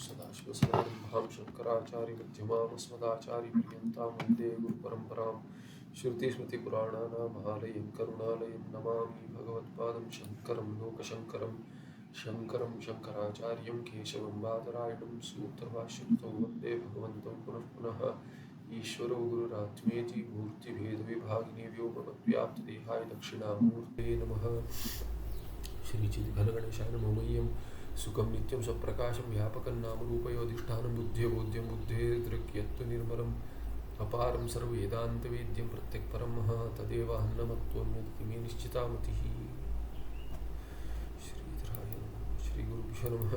सदाशिवसमारम्भां शङ्कराचार्यमध्यमाम् अस्मदाचार्यपर्यन्तां वन्दे गुरुपरम्परां श्रुतिस्मृतिपुराणानाम् आलयं करुणालयं नमामि भगवत्पादं शङ्करं लोकशङ्करं शङ्करं शङ्कराचार्यं केशवं बादरायणं सूत्रभाष्यकृतौ वन्दे भगवन्तं पुनः पुनः ईश्वरो गुरुरात्मेति मूर्तिभेदविभागिने व्योमवद्व्याप्तदेहाय दक्षिणामूर्ते नमः। श्रीचिद्घनगणेशाय नमो मह्यं सुखं नित्यं स्वप्रकाशं व्यापकं नामरूपयोधिष्ठानं बुद्ध्यबोध्यं बुद्धेर्दृक्यत्वनिर्मलम् अपारं सर्ववेदान्तवेद्यं प्रत्यक्परं तदेवाहन्नमत्वन्यदिति मे निश्चिता मतिः। श्रीधराय नमः। श्रीगुरुभ्यो नमः।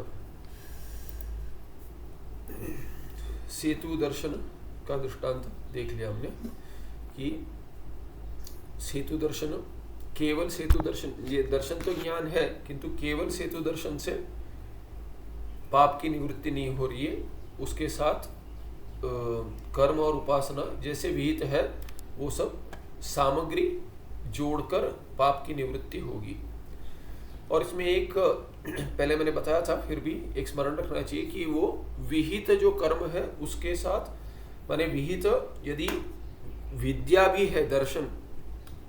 सेतु दर्शन का दृष्टांत देख लिया हमने कि सेतु दर्शन, केवल सेतु दर्शन, ये दर्शन तो ज्ञान है किंतु केवल सेतु दर्शन से पाप की निवृत्ति नहीं हो रही है। उसके साथ कर्म और उपासना जैसे विहित है वो सब सामग्री जोड़कर पाप की निवृत्ति होगी। और इसमें एक पहले मैंने बताया था, फिर भी एक स्मरण रखना चाहिए कि वो विहित जो कर्म है उसके साथ, माने विहित यदि विद्या भी है, दर्शन,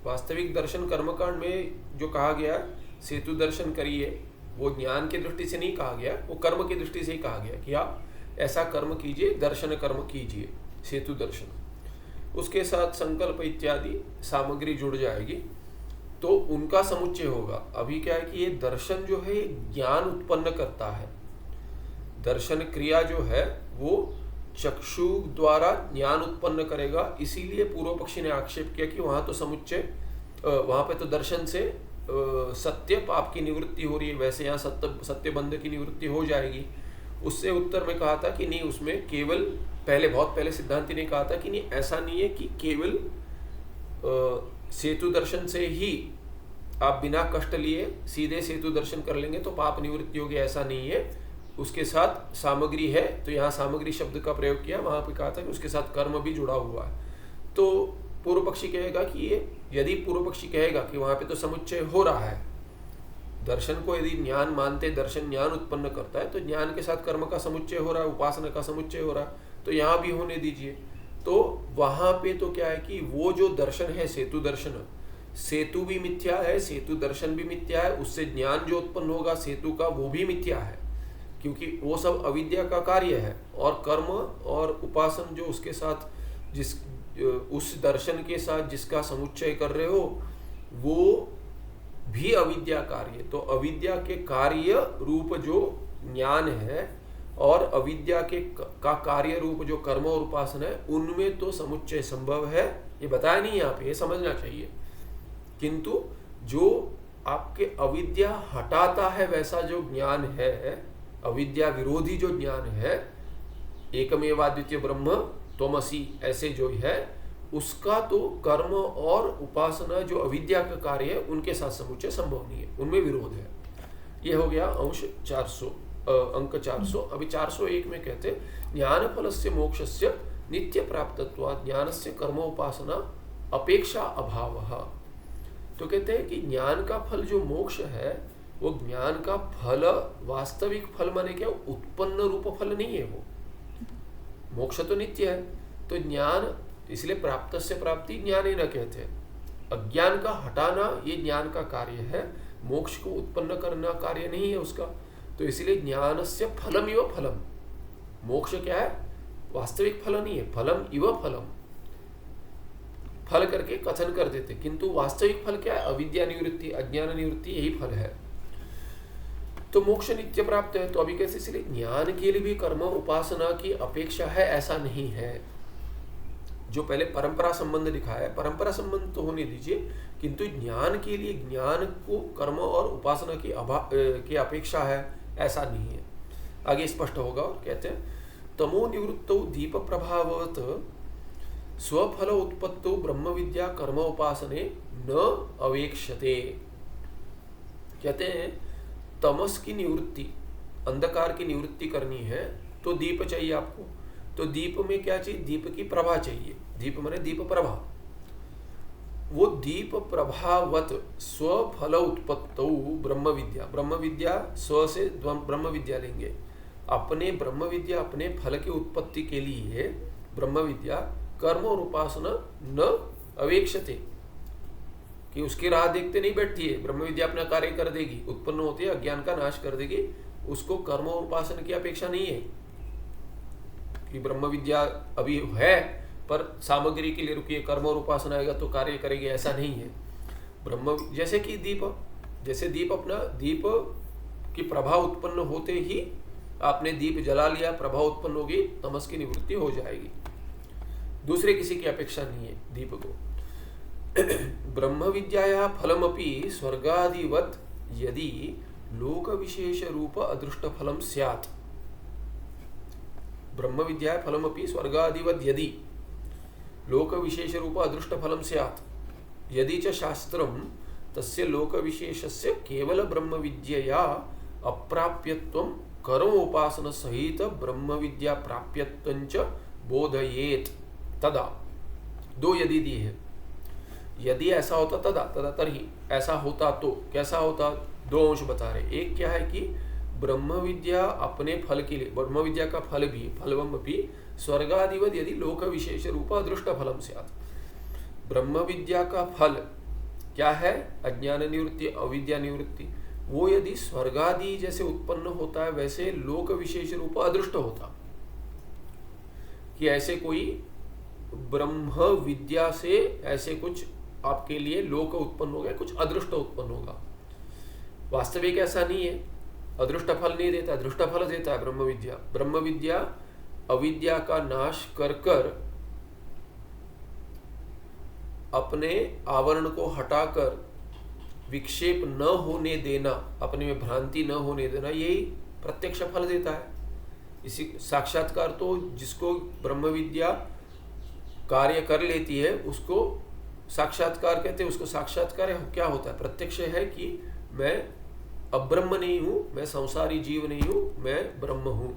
वास्तविक दर्शन कर्मकांड में जो कहा गया सेतु दर्शन करिए, वो ज्ञान की दृष्टि से नहीं कहा गया, वो कर्म की दृष्टि से ही कहा गया कि आप ऐसा कर्म कीजिए, दर्शन कर्म कीजिए, सेतु दर्शन। उसके साथ संकल्प इत्यादि सामग्री जुड़ जाएगी तो उनका समुच्चय होगा। अभी क्या है कि ये दर्शन जो है ज्ञान उत्पन्न करता है। दर्शन क्रिया जो है वो चक्षु द्वारा ज्ञान उत्पन्न करेगा। इसीलिए पूर्व पक्षी ने आक्षेप किया कि वहां तो समुच्चय, वहां पे तो दर्शन से सत्य पाप की निवृत्ति हो रही है, वैसे यहाँ सत्य बंध की निवृत्ति हो जाएगी। उससे उत्तर में कहा था कि नहीं, उसमें केवल पहले, बहुत पहले सिद्धांति ने कहा था कि नहीं, ऐसा नहीं है कि केवल सेतु दर्शन से ही आप बिना कष्ट लिए सीधे सेतु दर्शन कर लेंगे तो पाप निवृत्ति होगी, ऐसा नहीं है। उसके साथ सामग्री है, तो यहाँ सामग्री शब्द का प्रयोग किया, वहां पे कहा था कि उसके साथ कर्म भी जुड़ा हुआ है। तो पूर्व पक्षी कहेगा कि ये, यदि पूर्व पक्षी कहेगा कि वहां पे तो समुच्चय हो रहा है, दर्शन को यदि ज्ञान मानते, दर्शन ज्ञान उत्पन्न करता है, तो ज्ञान के साथ कर्म का समुच्चय हो रहा है, उपासना का समुच्चय हो रहा है, तो यहाँ भी होने दीजिए। तो वहां पे तो क्या है कि वो जो दर्शन है सेतु दर्शन, सेतु भी मिथ्या है, सेतु दर्शन भी मिथ्या है, उससे ज्ञान जो उत्पन्न होगा सेतु का वो भी मिथ्या है, क्योंकि वो सब अविद्या का कार्य है। और कर्म और उपासन जो उसके साथ, जिस उस दर्शन के साथ जिसका समुच्चय कर रहे हो, वो भी अविद्या कार्य। तो अविद्या के कार्य रूप जो ज्ञान है और अविद्या के का कार्य रूप जो कर्म और उपासना है, उनमें तो समुच्चय संभव है, ये बताया नहीं यहाँ पे, ये समझना चाहिए। किंतु जो आपके अविद्या हटाता है वैसा जो ज्ञान है, अविद्या विरोधी जो ज्ञान है, एकमेवाद्वितीय ब्रह्म त्वमसि, ऐसे जो है, उसका तो कर्म और उपासना जो अविद्या का कार्य है उनके साथ समुच्चय संभव नहीं है, उनमें विरोध है। ये हो गया अंश 400, अंक 400। अभी 401 में कहते ज्ञान फलस्य मोक्षस्य नित्य प्राप्तत्वात् ज्ञानस्य कर्मोपासना अपेक्षा अभावः। तो कहते हैं कि ज्ञान का फल जो मोक्ष है, वो ज्ञान का फल, वास्तविक फल माने क्या, उत्पन्न रूप फल नहीं है वो। मोक्ष तो नित्य है, तो ज्ञान, इसलिए प्राप्त से प्राप्ति ज्ञान ही न कहते हैं। अज्ञान का हटाना ये ज्ञान का कार्य है, मोक्ष को उत्पन्न करना कार्य नहीं है उसका। तो इसलिए ज्ञान से फलम इव फलम, मोक्ष क्या है, वास्तविक फल नहीं है, फलम इव फलम, फल करके कथन कर देते, किंतु वास्तविक फल क्या है, अविद्या निवृत्ति, अज्ञान निवृत्ति, यही फल है। तो मोक्ष नित्य प्राप्त है। तो अभी कैसे, इसलिए ज्ञान के लिए भी कर्म उपासना की अपेक्षा है, ऐसा नहीं है। जो पहले परंपरा संबंध दिखाया है, परंपरा संबंध तो होने दीजिए, किंतु ज्ञान के लिए ज्ञान को कर्म और उपासना की अपेक्षा है, ऐसा नहीं है। आगे स्पष्ट होगा। और कहते हैं तमो निवृत्तौ दीप प्रभाववत स्वफल उत्पत्तौ ब्रह्म विद्या कर्म उपासने न अवेक्षते। कहते हैं तमस की निवृत्ति, अंधकार की निवृत्ति करनी है तो दीप चाहिए आपको। तो दीप में क्या चाहिए, दीप की प्रभा चाहिए। दीप माने दीप प्रभा। वो दीप प्रभावत स्वफल उत्पत्तौ ब्रह्म विद्या, ब्रह्म विद्या स्व से ब्रह्म विद्या लेंगे, अपने ब्रह्म विद्या, अपने फल की उत्पत्ति के लिए ब्रह्म विद्या कर्म और उपासना न अवेक्षते, कि उसकी राह देखते नहीं बैठती है। ब्रह्म विद्या अपना कार्य कर देगी, उत्पन्न होती है, अज्ञान का नाश कर देगी, उसको कर्म और उपासना की अपेक्षा नहीं है कि ब्रह्म विद्या अभी है पर सामग्री के लिए रुकी है, कर्म और उपासना आएगा तो कार्य करेगी, ऐसा नहीं है। ब्रह्म जैसे कि दीप अपना दीप की प्रभा उत्पन्न होते ही आपने दीप जला लिया, प्रभा उत्पन्न होगी, तमस की निवृत्ति हो जाएगी, दूसरे किसी की अपेक्षा नहीं है दीप को। ब्रह्म विद्याया फलमपि स्वर्गादिवत यदि लोक विशेष रूप अदृष्ट फलम स्यात्। ब्रह्म विद्या फलमपि स्वर्गादिवत यदि लोक विशेष रूप अदृष्ट फलम स्यात् यदि च शास्त्रम तस्य लोक विशेषस्य केवल ब्रह्म विद्यया अप्राप्यत्वं कर्मोपासना सहित ब्रह्म विद्या प्राप्यत्वं च बोधयेत तदा। दो यदि दिए है, यदि ऐसा होता तदा, तदा तरही, ऐसा होता तो कैसा होता, दो अंश बता रहे। एक क्या है कि ब्रह्म विद्या अपने फल के लिए, ब्रह्म विद्या का फल भी फलवम भी स्वर्गादिवत यदि लोक विशेष रूप अदृष्ट फलम स्यात्। ब्रह्म विद्या का फल क्या है, अज्ञान निवृत्ति, अविद्या निवृत्ति, वो यदि स्वर्गादि जैसे उत्पन्न होता है वैसे लोक विशेष रूप अदृष्ट होता, कि ऐसे कोई ब्रह्म विद्या से ऐसे कुछ आपके लिए लोक उत्पन्न हो गया, कुछ अदृष्ट उत्पन्न होगा। वास्तविक ऐसा नहीं है, अदृष्ट फल नहीं देता, दृष्ट फल देता है ब्रह्म विद्या। ब्रह्म विद्या अविद्या का नाश कर कर अपने आवरण को हटाकर विक्षेप न होने देना, अपने में भ्रांति न होने देना, यही प्रत्यक्ष फल देता है। इसी साक्षात्कार तो जिसको ब्रह्म विद्या कार्य कर लेती है उसको साक्षात्कार कहते हैं। उसको साक्षात्कार क्या होता है, प्रत्यक्ष है कि मैं अब्रह्म नहीं हूं, मैं संसारी जीव नहीं हूं, मैं ब्रह्म हूं।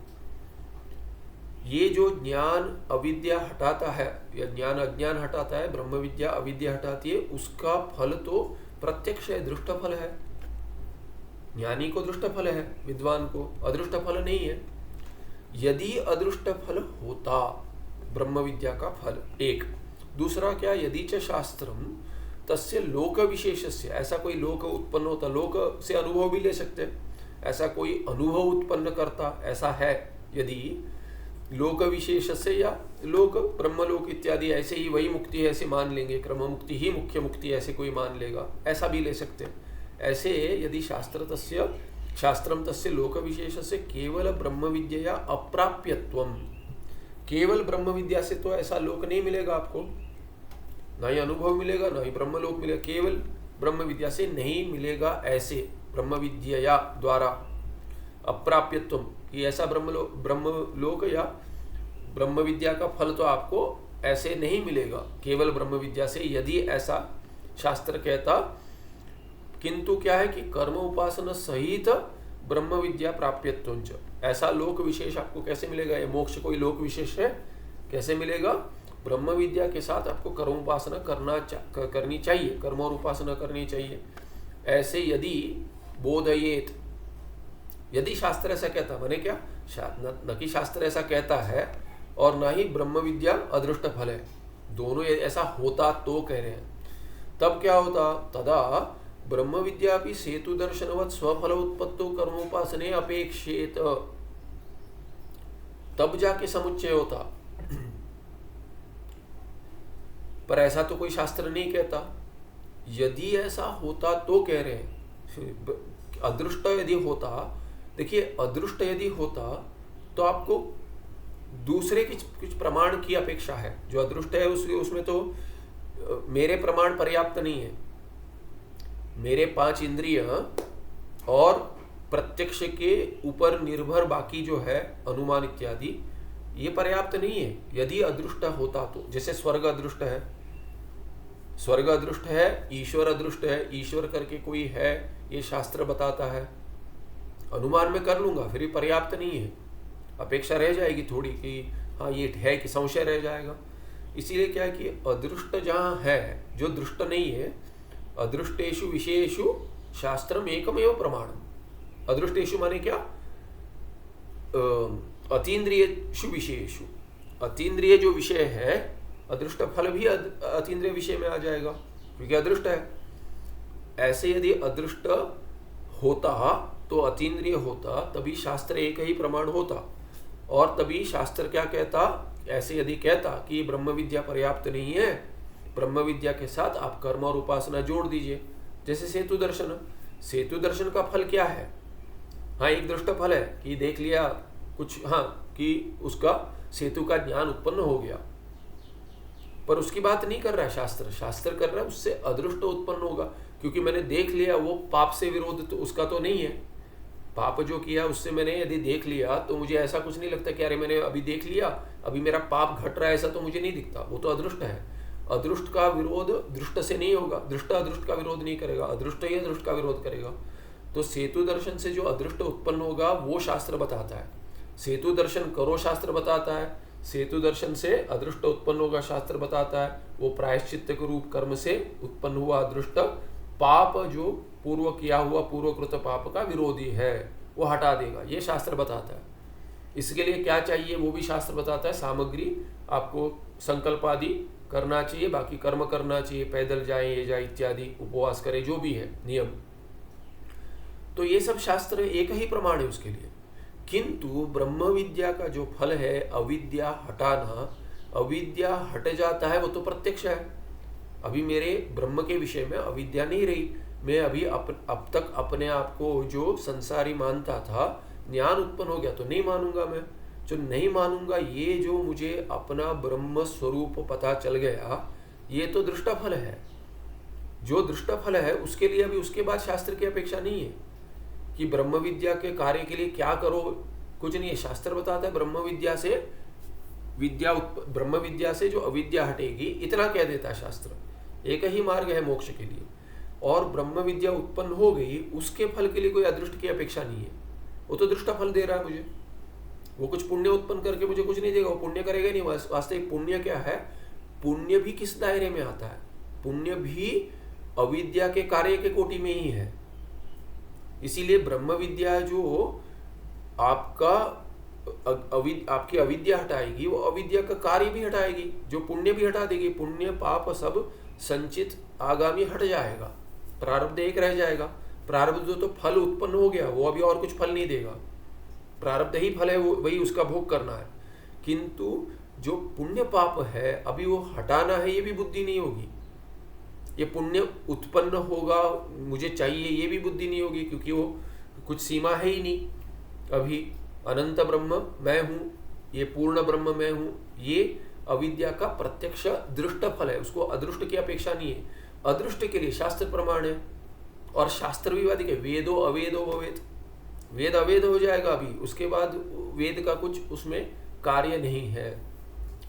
ये जो ज्ञान अविद्या हटाता है या ज्ञान अज्ञान हटाता है, ब्रह्म विद्या अविद्या हटाती है, उसका फल तो प्रत्यक्ष है, दृष्ट फल है। ज्ञानी को दृष्ट फल है, विद्वान को अदृष्ट फल नहीं है। यदि अदृष्ट फल होता ब्रह्म विद्या का फल, एक। दूसरा क्या, यदि च शास्त्रम तस्य लोक विशेषस्य, ऐसा कोई लोक उत्पन्न होता, लोक से अनुभव भी ले सकते हैं, ऐसा कोई अनुभव उत्पन्न करता, ऐसा है यदि लोक विशेष से या लोक ब्रह्मलोक इत्यादि ऐसे ही वही मुक्ति है ऐसे मान लेंगे, क्रम मुक्ति ही मुख्य मुक्ति ऐसे कोई मान लेगा, ऐसा भी ले सकते हैं। ऐसे यदि शास्त्रम तस्य लोक विशेष से केवल ब्रह्म विद्या अप्राप्यत्वम, केवल ब्रह्म विद्या से तो ऐसा लोक नहीं मिलेगा आपको, ना ही अनुभव मिलेगा, ना ही ब्रह्मलोक मिलेगा, केवल ब्रह्म विद्या से नहीं मिलेगा। ऐसे ब्रह्म विद्या द्वारा अप्राप्यत्वम, कि ऐसा ब्रह्मलोक या ब्रह्म विद्या का फल तो आपको ऐसे नहीं मिलेगा केवल ब्रह्म विद्या से, यदि ऐसा शास्त्र कहता। किंतु क्या है कि कर्म उपासना सहित ब्रह्म विद्या प्राप्यत्वंच, ऐसा लोक विशेष आपको कैसे मिलेगा, ये मोक्ष कोई लोक विशेष है, कैसे मिलेगा, ब्रह्म विद्या के साथ आपको कर्म उपासना करनी चाहिए, कर्म और उपासना करनी चाहिए। ऐसे यदि बोधयेत, यदि शास्त्र ऐसा कहता, माने क्या, न कि शास्त्र ऐसा कहता है और ना ही ब्रह्म विद्या अदृष्ट फल है, दोनों ऐसा होता तो कह रहे हैं, तब क्या होता, तदा ब्रह्म विद्या भी सेतु दर्शनवत स्वफल उत्पत्तो कर्मोपासने अपेक्षेत, तब जाके समुच्चय होता। पर ऐसा तो कोई शास्त्र नहीं कहता। यदि ऐसा होता तो कह रहे हैं, अदृष्ट यदि होता, देखिए अदृष्ट यदि होता तो आपको दूसरे कुछ प्रमाण की अपेक्षा है। जो अदृष्ट है उसमें तो मेरे प्रमाण पर्याप्त नहीं है, मेरे 5 इंद्रिय और प्रत्यक्ष के ऊपर निर्भर बाकी जो है अनुमान इत्यादि, ये पर्याप्त नहीं है। यदि अदृष्ट होता तो, जैसे स्वर्ग अदृष्ट है, स्वर्ग अदृष्ट है, ईश्वर अदृष्ट है, ईश्वर करके कोई है ये शास्त्र बताता है, अनुमान में कर लूंगा, फिर ये पर्याप्त नहीं है, अपेक्षा रह जाएगी थोड़ी कि हाँ ये है, कि संशय रह जाएगा। इसीलिए क्या है कि अदृष्ट जहाँ है, जो दृष्ट नहीं है, अदृष्टेषु विषयेषु शास्त्रम एकमेव प्रमाणम। अदृष्टेषु माने क्या, अतीन्द्रियेषु विषयेषु, अतीन्द्रिय जो विषय है अदृष्ट फल भी अतीन्द्रिय विषय में आ जाएगा क्योंकि अदृष्ट है। ऐसे यदि अदृष्ट होता तो अतीन्द्रिय होता, तभी शास्त्र एक ही प्रमाण होता और तभी शास्त्र क्या कहता, ऐसे यदि कहता कि ब्रह्म विद्या पर्याप्त नहीं है, ब्रह्म विद्या के साथ आप कर्म और उपासना जोड़ दीजिए। जैसे सेतु दर्शन, सेतु दर्शन का फल क्या है? हाँ, एक दृष्ट फल है कि देख लिया कुछ, हाँ, कि उसका सेतु का ज्ञान उत्पन्न हो गया, पर उसकी बात नहीं कर रहा है शास्त्र। शास्त्र कर रहा है उससे अदृष्ट उत्पन्न होगा क्योंकि मैंने देख लिया, वो पाप से विरोध तो उसका तो नहीं है। पाप जो किया उससे मैंने यदि देख लिया तो मुझे ऐसा कुछ नहीं लगता कि अरे मैंने अभी देख लिया, अभी मेरा पाप घट रहा है, ऐसा तो मुझे नहीं दिखता। वो तो अदृष्ट है। अदृष्ट का विरोध दृष्ट से नहीं होगा, दृष्ट अदृष्ट का विरोध नहीं करेगा, अदृष्ट ही अदृष्ट का विरोध करेगा। तो सेतु दर्शन से जो अदृष्ट उत्पन्न होगा वो शास्त्र बताता है। सेतु दर्शन करो शास्त्र बताता है, सेतु दर्शन से अदृष्ट उत्पन्न होगा शास्त्र बताता है। वो प्रायश्चित्त के रूप कर्म से उत्पन्न हुआ अदृष्ट पाप जो पूर्व किया हुआ पूर्वकृत पाप का विरोधी है वो हटा देगा, ये शास्त्र बताता है। इसके लिए क्या चाहिए वो भी शास्त्र बताता है। सामग्री आपको संकल्प आदि करना चाहिए, बाकी कर्म करना चाहिए, पैदल जाए ये जाए इत्यादि, उपवास करे, जो भी है नियम। तो ये सब शास्त्र एक ही प्रमाण है उसके लिए। किंतु ब्रह्म विद्या का जो फल है अविद्या हटाना, अविद्या हट जाता है वो तो प्रत्यक्ष है। अभी मेरे ब्रह्म के विषय में अविद्या नहीं रही, मैं अभी अब तक अपने आप को जो संसारी मानता था, ज्ञान उत्पन्न हो गया तो नहीं मानूंगा। मैं जो नहीं मानूंगा, ये जो मुझे अपना ब्रह्म स्वरूप पता चल गया, ये तो दृष्टा फल है। जो दृष्टा फल है उसके लिए अभी उसके बाद शास्त्र की अपेक्षा नहीं है कि ब्रह्म विद्या के कार्य के लिए क्या करो, कुछ नहीं है। शास्त्र बताता है ब्रह्म विद्या से जो अविद्या हटेगी, इतना कह देता है शास्त्र। एक ही मार्ग है मोक्ष के लिए, और ब्रह्म विद्या उत्पन्न हो गई, उसके फल के लिए कोई अदृष्ट की अपेक्षा नहीं है। वो तो दृष्टा फल दे रहा है मुझे, वो कुछ पुण्य उत्पन्न करके मुझे कुछ नहीं देगा, वो पुण्य करेगा नहीं। वास्तविक पुण्य क्या है? पुण्य भी किस दायरे में आता है? पुण्य भी अविद्या के कार्य के कोटि में ही है। इसीलिए ब्रह्म विद्या जो आपकी अविद्या हटाएगी, वो अविद्या का कार्य भी हटाएगी, जो पुण्य भी हटा देगी। पुण्य पाप सब संचित आगामी हट जाएगा, प्रारब्ध एक रह जाएगा। प्रारब्ध तो फल उत्पन्न हो गया, वो अभी और कुछ फल नहीं देगा। प्रारब्ध ही फल है, वो वही उसका भोग करना है। किंतु जो पुण्य पाप है अभी वो हटाना है, ये भी बुद्धि नहीं होगी। ये पुण्य उत्पन्न होगा, मुझे चाहिए, ये भी बुद्धि नहीं होगी, क्योंकि वो कुछ सीमा है ही नहीं। अभी अनंत ब्रह्म मैं हूँ, ये पूर्ण ब्रह्म मैं हूँ, ये अविद्या का प्रत्यक्ष दृष्ट फल है, उसको अदृष्ट की अपेक्षा नहीं है। अदृष्ट के लिए शास्त्र प्रमाण है, और शास्त्र भी वादी के वेदो अवेदो भवेत्, वेद अवेद हो जाएगा अभी, उसके बाद वेद का कुछ उसमें कार्य नहीं है,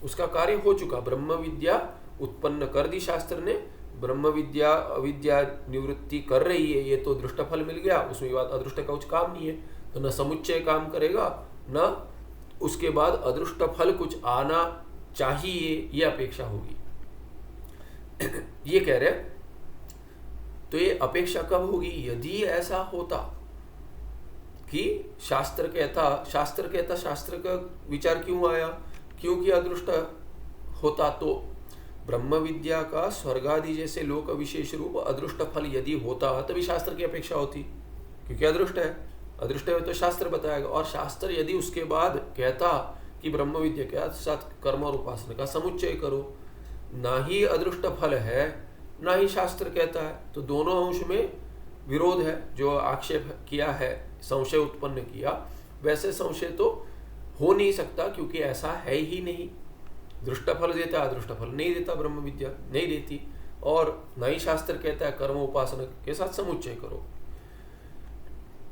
उसका कार्य हो चुका। ब्रह्म विद्या उत्पन्न कर दी शास्त्र ने, ब्रह्म विद्या अविद्या निवृत्ति कर रही है, ये तो दृष्ट फल मिल गया, उसमें बाद अदृष्ट का कुछ काम नहीं है, तो न समुच्चय काम करेगा, न उसके बाद अदृष्ट फल कुछ आना चाहिए, ये अपेक्षा होगी। ये कह रहे, तो ये अपेक्षा कब होगी? यदि ऐसा होता कि शास्त्र कहता शास्त्र का विचार क्यों आया? क्योंकि अदृष्ट होता तो ब्रह्म विद्या का स्वर्गादि जैसे लोक विशेष रूप अदृष्ट फल यदि होता तभी शास्त्र की अपेक्षा होती, क्योंकि अदृष्ट है। अदृष्ट है तो शास्त्र बताएगा, और शास्त्र यदि उसके बाद कहता कि ब्रह्म विद्या के साथ कर्म और उपासना का समुच्चय करो, ना ही अदृष्ट फल है ना ही शास्त्र कहता है, तो दोनों अंश में विरोध है। जो आक्षेप किया है, संशय उत्पन्न किया, वैसे संशय तो हो नहीं सकता, क्योंकि ऐसा है ही नहीं। दृष्ट फल देता, अदृष्ट फल नहीं देता, ब्रह्म विद्या नहीं देती, और न ही शास्त्र कहता है कर्म उपासना के साथ समुच्चय करो,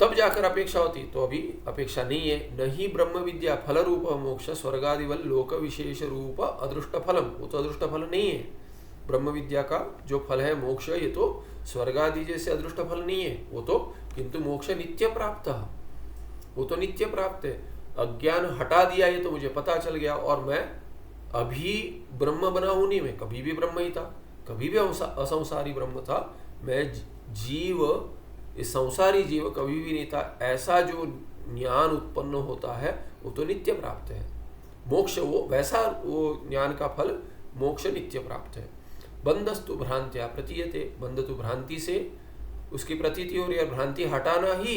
तब जाकर अपेक्षा होती। तो अभी अपेक्षा नहीं है। नहीं ब्रह्म विद्या फल रूप मोक्ष स्वर्गादिवल लोक विशेष रूप अदृष्ट फलम, वो तो अदृष्ट फल नहीं है। ब्रह्म विद्या का जो फल है मोक्ष, ये तो स्वर्गादि जैसे अदृष्ट फल नहीं है, वो तो किंतु मोक्ष नित्य प्राप्त, वो तो नित्य प्राप्त है। अज्ञान हटा दिया, ये तो मुझे पता चल गया, और मैं अभी ब्रह्म बना हूं नहीं, मैं कभी भी ब्रह्म ही था, कभी भी असंसारी ब्रह्म था। मैं जीव, इस संसारी जीव कभी भी नहीं था। ऐसा जो ज्ञान उत्पन्न होता है वो तो नित्य प्राप्त है। मोक्ष वो वैसा, वो ज्ञान का फल मोक्ष नित्य प्राप्त है। बंधस्तु भ्रांत्या प्रतीयते, बंध तो भ्रांति से उसकी प्रतीति हो रही है, भ्रांति हटाना ही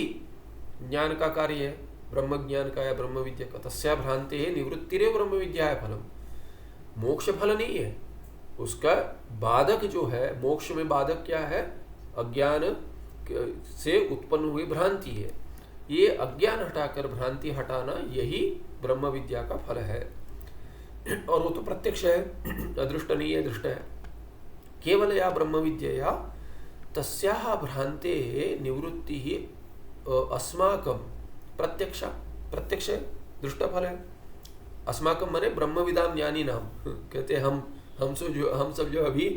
ज्ञान का कार्य है, ब्रह्म ज्ञान का या ब्रह्म विद्या का। तस्या भ्रांति है निवृत्तिरेव ब्रह्म विद्या है फलम, मोक्ष फल नहीं है उसका। बाधक जो है मोक्ष में, बाधक क्या है? अज्ञान से उत्पन्न हुई भ्रांति है। ये अज्ञान हटाकर भ्रांति हटाना, यही ब्रह्म विद्या का फल है। और वो तो प्रत्यक्ष है, अदृष्ट नहीं है, दृष्ट है। केवल या ब्रह्म विद्या तस्याः भ्रांते निवृत्ति ही अस्माकं प्रत्यक्ष, प्रत्यक्ष है, दृष्ट फल है। अस्माकं माने ब्रह्म विदाम ज्ञानी नाम, कहते हैं हम सब जो अभी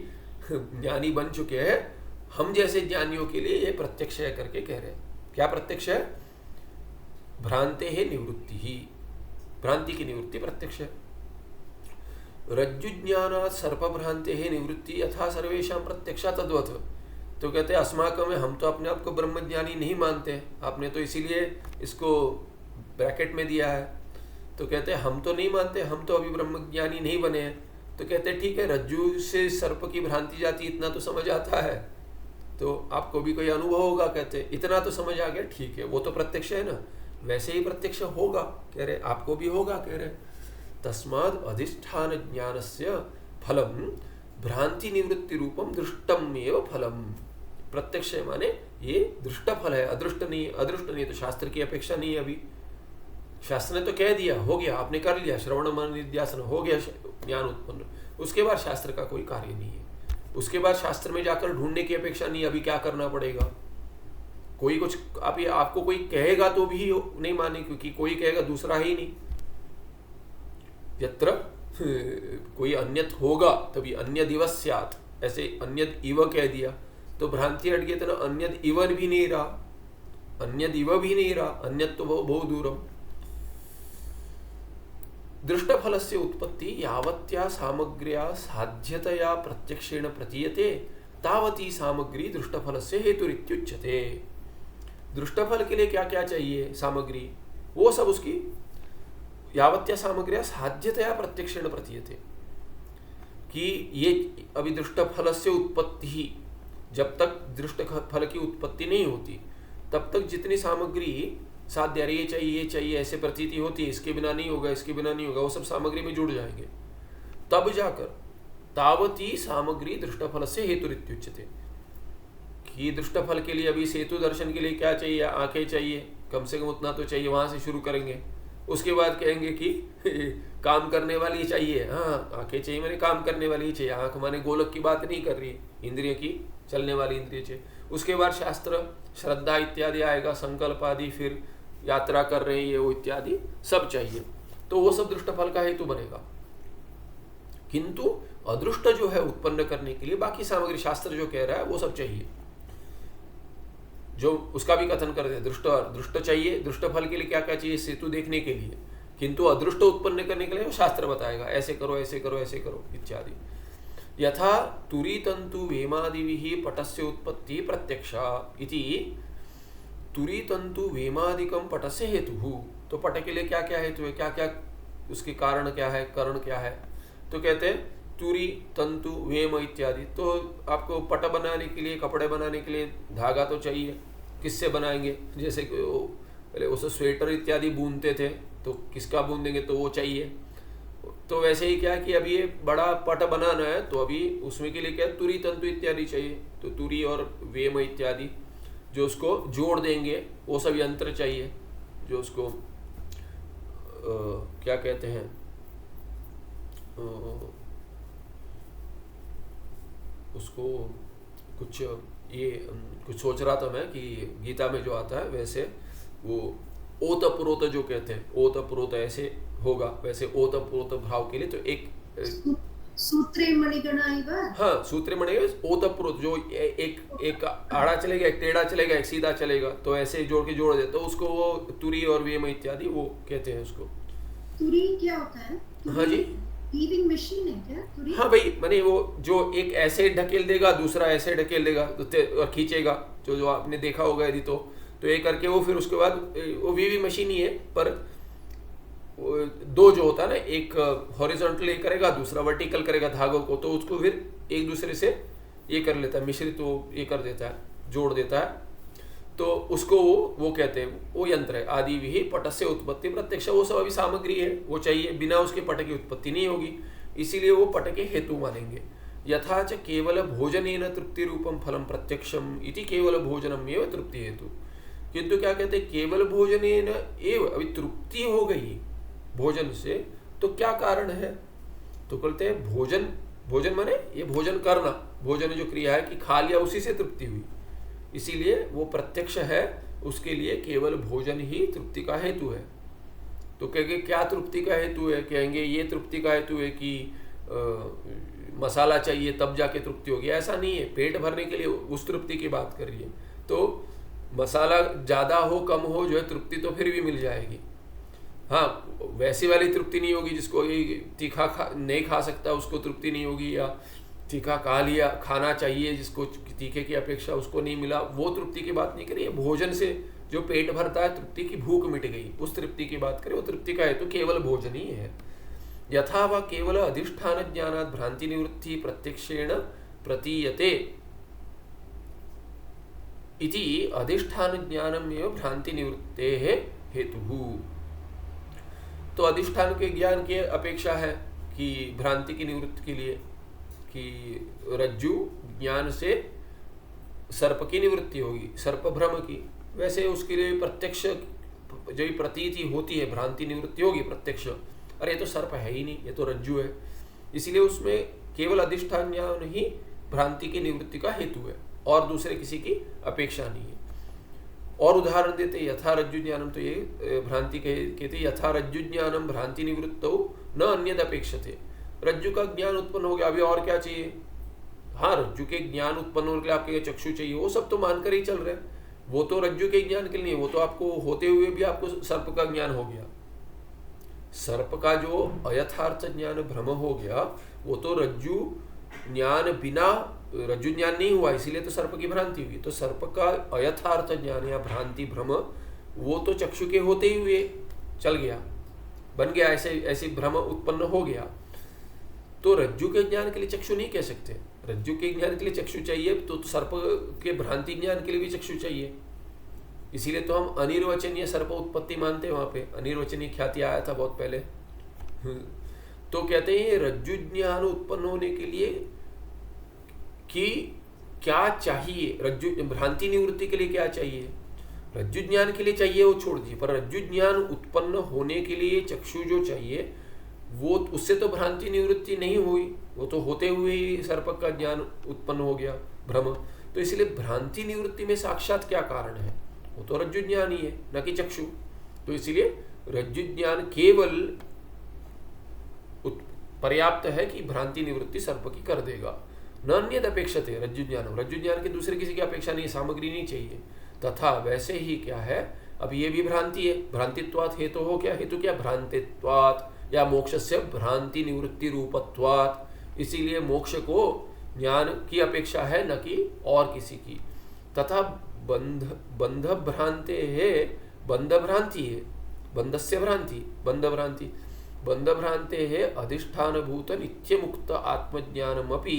ज्ञानी बन चुके हैं, हम जैसे ज्ञानियों के लिए ये प्रत्यक्ष है करके कह रहे हैं। क्या प्रत्यक्ष है? भ्रांते है निवृत्ति ही, भ्रांति की निवृत्ति प्रत्यक्ष है। रज्जु ज्ञानात् सर्प भ्रांते है निवृत्ति यथा सर्वेषां प्रत्यक्षा तद्वत्। तो कहते हैं अस्माकं में, हम तो अपने आप को ब्रह्मज्ञानी नहीं मानते, आपने तो इसीलिए इसको ब्रैकेट में दिया है। तो कहते हैं हम तो नहीं मानते, हम तो अभी ब्रह्मज्ञानी नहीं बने हैं। तो कहते हैं ठीक है, रज्जु से सर्प की भ्रांति जाती, इतना तो समझ आता है, तो आपको भी कोई अनुभव होगा, कहते हैं इतना तो समझ आ गया, ठीक है, वो तो प्रत्यक्ष है ना, वैसे ही प्रत्यक्ष होगा, कह रहे आपको भी होगा, कह रहे तस्माद् अधिष्ठान ज्ञानस्य फलम भ्रांति निवृत्ति रूपम दृष्टम एव फलम। प्रत्यक्ष माने ये दृष्ट फल है, अदृष्ट नहीं। अदृष्ट नहीं तो शास्त्र की अपेक्षा नहीं है। अभी शास्त्र ने तो कह दिया, हो गया, आपने कर लिया, श्रवण मनन निध्यासन हो गया, ज्ञान उत्पन्न। उसके बाद शास्त्र का कोई कार्य नहीं है। उसके बाद शास्त्र में जाकर ढूंढने की अपेक्षा नहीं। अभी क्या करना पड़ेगा? कोई कुछ आपको कोई कहेगा तो भी नहीं माने, क्योंकि कोई कहेगा दूसरा ही नहीं। यत्र कोई अन्यत होगा तभी अन्य दिवस स्यात्, ऐसे अन्यद इव कह दिया तो भ्रांति हट गई, तो ना अन्यद इवन भी नहीं रहा, अन्यद इव भी नहीं रहा, अन्यत तो बहु दूरम। दृष्ट फल से उत्पत्ति यावत्या सामग्र्या साध्यतया प्रत्यक्षेण प्रतीयते तावती सामग्री दृष्ट फल से हेतुरित्युच्यते। दृष्ट फल के लिए क्या क्या चाहिए सामग्री, वो सब उसकी यावत्या सामग्र्या साध्यतया प्रत्यक्षेण प्रतीयते, कि ये अभी दृष्ट फल से उत्पत्ति ही, जब तक दृष्ट फल की उत्पत्ति नहीं होती तब तक जितनी सामग्री साध्य, अरे ये चाहिए, ये चाहिए, ऐसे प्रतीति होती है, इसके बिना नहीं होगा, इसके बिना नहीं होगा, वो सब सामग्री में जुड़ जाएंगे। तब जाकर तावती सामग्री दृष्ट फल से हेतुरित्युच्यते, कि दृष्ट फल के लिए अभी सेतु दर्शन के लिए क्या चाहिए? आंखें चाहिए, कम से कम उतना तो चाहिए, वहां से शुरू करेंगे। उसके बाद कहेंगे कि काम करने वाली चाहिए, हाँ आंखें चाहिए मैंने काम करने वाली चाहिए। आंख माने गोलक की बात नहीं कर रही, इंद्रिय की, चलने वाली इंद्रिय चाहिए। उसके बाद शास्त्र श्रद्धा इत्यादि आएगा, संकल्प आदि, फिर यात्रा कर रहे हैं ये वो इत्यादि सब चाहिए, तो वो सब दृष्ट फल का हेतु बनेगा। किंतु अदृष्ट जो है उत्पन्न करने के लिए बाकी सामग्री शास्त्र जो कह रहा है वो सब चाहिए, जो उसका भी कथन कर दे। दृष्ट चाहिए, दृष्ट फल के लिए क्या क्या चाहिए? सेतु देखने के लिए। किंतु अदृष्ट उत्पन्न करने के लिए वो शास्त्र बताएगा, ऐसे करो, ऐसे करो, ऐसे करो इत्यादि। यथा तुरी तंतु वेमादिभिः पटस्य उत्पत्ति प्रत्यक्षा इति तुरी तंतु वेमादिकम पटस्य हेतु। तो पट के लिए क्या क्या हेतु है, क्या क्या उसके कारण क्या है, करण क्या है? तो कहते हैं तुरी तंतु वेम इत्यादि। तो आपको पट बनाने के लिए, कपड़े बनाने के लिए धागा तो चाहिए, किससे बनाएंगे? जैसे पहले उसे स्वेटर इत्यादि बुनते थे, तो किसका बुन देंगे? तो वो चाहिए। तो वैसे ही क्या कि अभी ये बड़ा पट बनाना है, तो अभी उसमें के लिए क्या तुरी तंतु इत्यादि चाहिए। तो तुरी और वेम इत्यादि जो उसको जोड़ देंगे, वो सब यंत्र चाहिए, जो उसको क्या कहते हैं, उसको कुछ सोच रहा था मैं कि गीता में जो आता है वैसे वो ओतप्रोत जो कहते हैं, ओतप्रोत ऐसे होगा, वैसे ओतप्रोत भाव के लिए तो एक सूत्रे मणिगणा इव, हाँ सूत्रे मणिगणा ओतप्रोत, जो एक आड़ा चलेगा, एक टेढ़ा चलेगा, एक सीधा चलेगा, तो ऐसे जोड़ के जोड़ दे, तो उसको वो तुरी और वेम इत्यादि वो कहते हैं उसको। तुरी क्या होता है? हाँ जी, वीविंग मशीन है क्या तुरी? हाँ भाई, माने वो जो एक ऐसे ढकेल देगा, दूसरा ऐसे ढकेल देगा और खींचेगा, जो आपने देखा होगा यदि तो तो ये करके वो फिर उसके बाद वो वीवी मशीन ही है, पर दो जो होता है ना, एक हॉरिजॉन्टल ये करेगा, दूसरा वर्टिकल करेगा धागों को, तो उसको फिर एक दूसरे से ये कर लेता है, मिश्रित वो ये कर देता है, जोड़ देता है, तो उसको वो कहते हैं, वो यंत्र है। आदि विहि पटस्य उत्पत्ति प्रत्यक्ष, वो सब अभी सामग्री है, वो चाहिए, बिना उसके पट की उत्पत्ति नहीं होगी, इसीलिए वो पट के हेतु मानेंगे। यथा च केवल भोजनेन तृप्ति रूपम फलम प्रत्यक्षम इति केवल भोजनम एव तृप्ति हेतु। किंतु क्या कहते हैं, केवल भोजनेन एव, अभी तृप्ति हो गई भोजन से, तो क्या कारण है, तो कहते हैं भोजन, भोजन माने ये भोजन करना, भोजन जो क्रिया है कि खा लिया उसी से तृप्ति हुई, इसीलिए वो प्रत्यक्ष है, उसके लिए केवल भोजन ही तृप्ति का हेतु है। तो कहेंगे क्या तृप्ति का हेतु है, कहेंगे ये तृप्ति का हेतु है कि मसाला चाहिए तब जाके तृप्ति होगी, ऐसा नहीं है, पेट भरने के लिए उस तृप्ति की बात कर रही है। तो मसाला ज़्यादा हो कम हो जो है तृप्ति तो फिर भी मिल जाएगी, हाँ वैसी वाली तृप्ति नहीं होगी जिसको ये तीखा नहीं खा सकता उसको तृप्ति नहीं होगी, या तीखा खा लिया खाना चाहिए जिसको तीखे की अपेक्षा उसको नहीं मिला, वो तृप्ति की बात नहीं करिए। भोजन से जो पेट भरता है, तृप्ति की भूख मिट गई, उस तृप्ति की बात करें, वो तृप्ति का हेतु केवल भोजन ही है। यथा वा केवल अधिष्ठान ज्ञानात् भ्रांति निवृत्ति प्रत्यक्षेण प्रतीयते इति अधिष्ठान ज्ञानम एवं भ्रांति निवृत्ते हेतु। तो अधिष्ठान के ज्ञान की अपेक्षा है कि भ्रांति की निवृत्ति के लिए, कि रज्जु ज्ञान से सर्प की निवृत्ति होगी, सर्प भ्रम की, वैसे उसके लिए प्रत्यक्ष जो प्रतीति होती है, भ्रांति निवृत्ति होगी प्रत्यक्ष, अरे ये तो सर्प है ही नहीं, ये तो रज्जु है, इसलिए उसमें केवल अधिष्ठान ज्ञान ही भ्रांति की निवृत्ति का हेतु है और दूसरे किसी की अपेक्षा नहीं है। और उदाहरण देते यथा रज्जु ज्ञानम, तो ये भ्रांति कहते यथा रज्जु ज्ञानम भ्रांति निवृत्तौ न अन्यद अपेक्षते। रज्जु का ज्ञान उत्पन्न हो गया, अभी और क्या चाहिए, हाँ रज्जु के ज्ञान उत्पन्न होने के लिए आपके चक्षु चाहिए, वो सब तो मानकर ही चल रहे हैं, वो तो रज्जु के ज्ञान के लिए नहीं, वो तो आपको होते हुए भी आपको सर्प का ज्ञान हो गया। सर्प का जो अयथार्थ ज्ञान भ्रम हो गया, वो तो रज्जु ज्ञान बिना रज्जु ज्ञान नहीं हुआ, इसीलिए तो सर्प की भ्रांति हुई। तो सर्प का अयथार्थ ज्ञान या भ्रांति भ्रम वो तो चक्षु के होते ही हुए चल गया, बन गया, ऐसे भ्रम उत्पन्न हो गया। तो रज्जु के ज्ञान के लिए चक्षु नहीं कह सकते, रज्जु के ज्ञान के लिए चक्षु चाहिए, तो सर्प के भ्रांति ज्ञान के लिए भी चक्षु चाहिए, इसीलिए तो हम अनिर्वचनीय सर्प उत्पत्ति मानते हैं। वहां पे अनिर्वचनीय ख्याति आया था बहुत पहले। तो कहते हैं रज्जु ज्ञान उत्पन्न होने के लिए कि क्या चाहिए, रज्जु भ्रांति निवृत्ति के लिए क्या चाहिए, रज्जु ज्ञान के लिए चाहिए वो छोड़ दीजिए, पर रज्जु ज्ञान उत्पन्न होने के लिए चक्षु जो चाहिए वो, उससे तो भ्रांति निवृत्ति नहीं हुई, वो तो होते हुए ही सर्प का ज्ञान उत्पन्न हो गया भ्रम। तो इसलिए भ्रांति निवृत्ति में साक्षात क्या कारण है, वो तो रज्जु ज्ञान ही है, न कि चक्षु। तो इसलिए रज्जु ज्ञान केवल पर्याप्त है कि भ्रांति निवृत्ति सर्प की कर देगा, न अन्यद अपेक्षते रज्जु ज्ञान, रज्जु ज्ञान के दूसरे किसी की अपेक्षा नहीं, सामग्री नहीं चाहिए। तथा वैसे ही क्या है, अब ये भी भ्रांति है, भ्रांतित्वात् हेतु हो, क्या हेतु, क्या भ्रांतित्वात् या मोक्षस्य भ्रांति निवृत्ति रूपत्वात्, इसीलिए मोक्ष को ज्ञान की अपेक्षा है न कि और किसी की। तथा बंध भ्रांते है, बंध भ्रांति है, बंधस्य भ्रांति, बंध भ्रांति, बंध भ्रांते है अधिष्ठान भूत नित्य मुक्त आत्मज्ञानमपि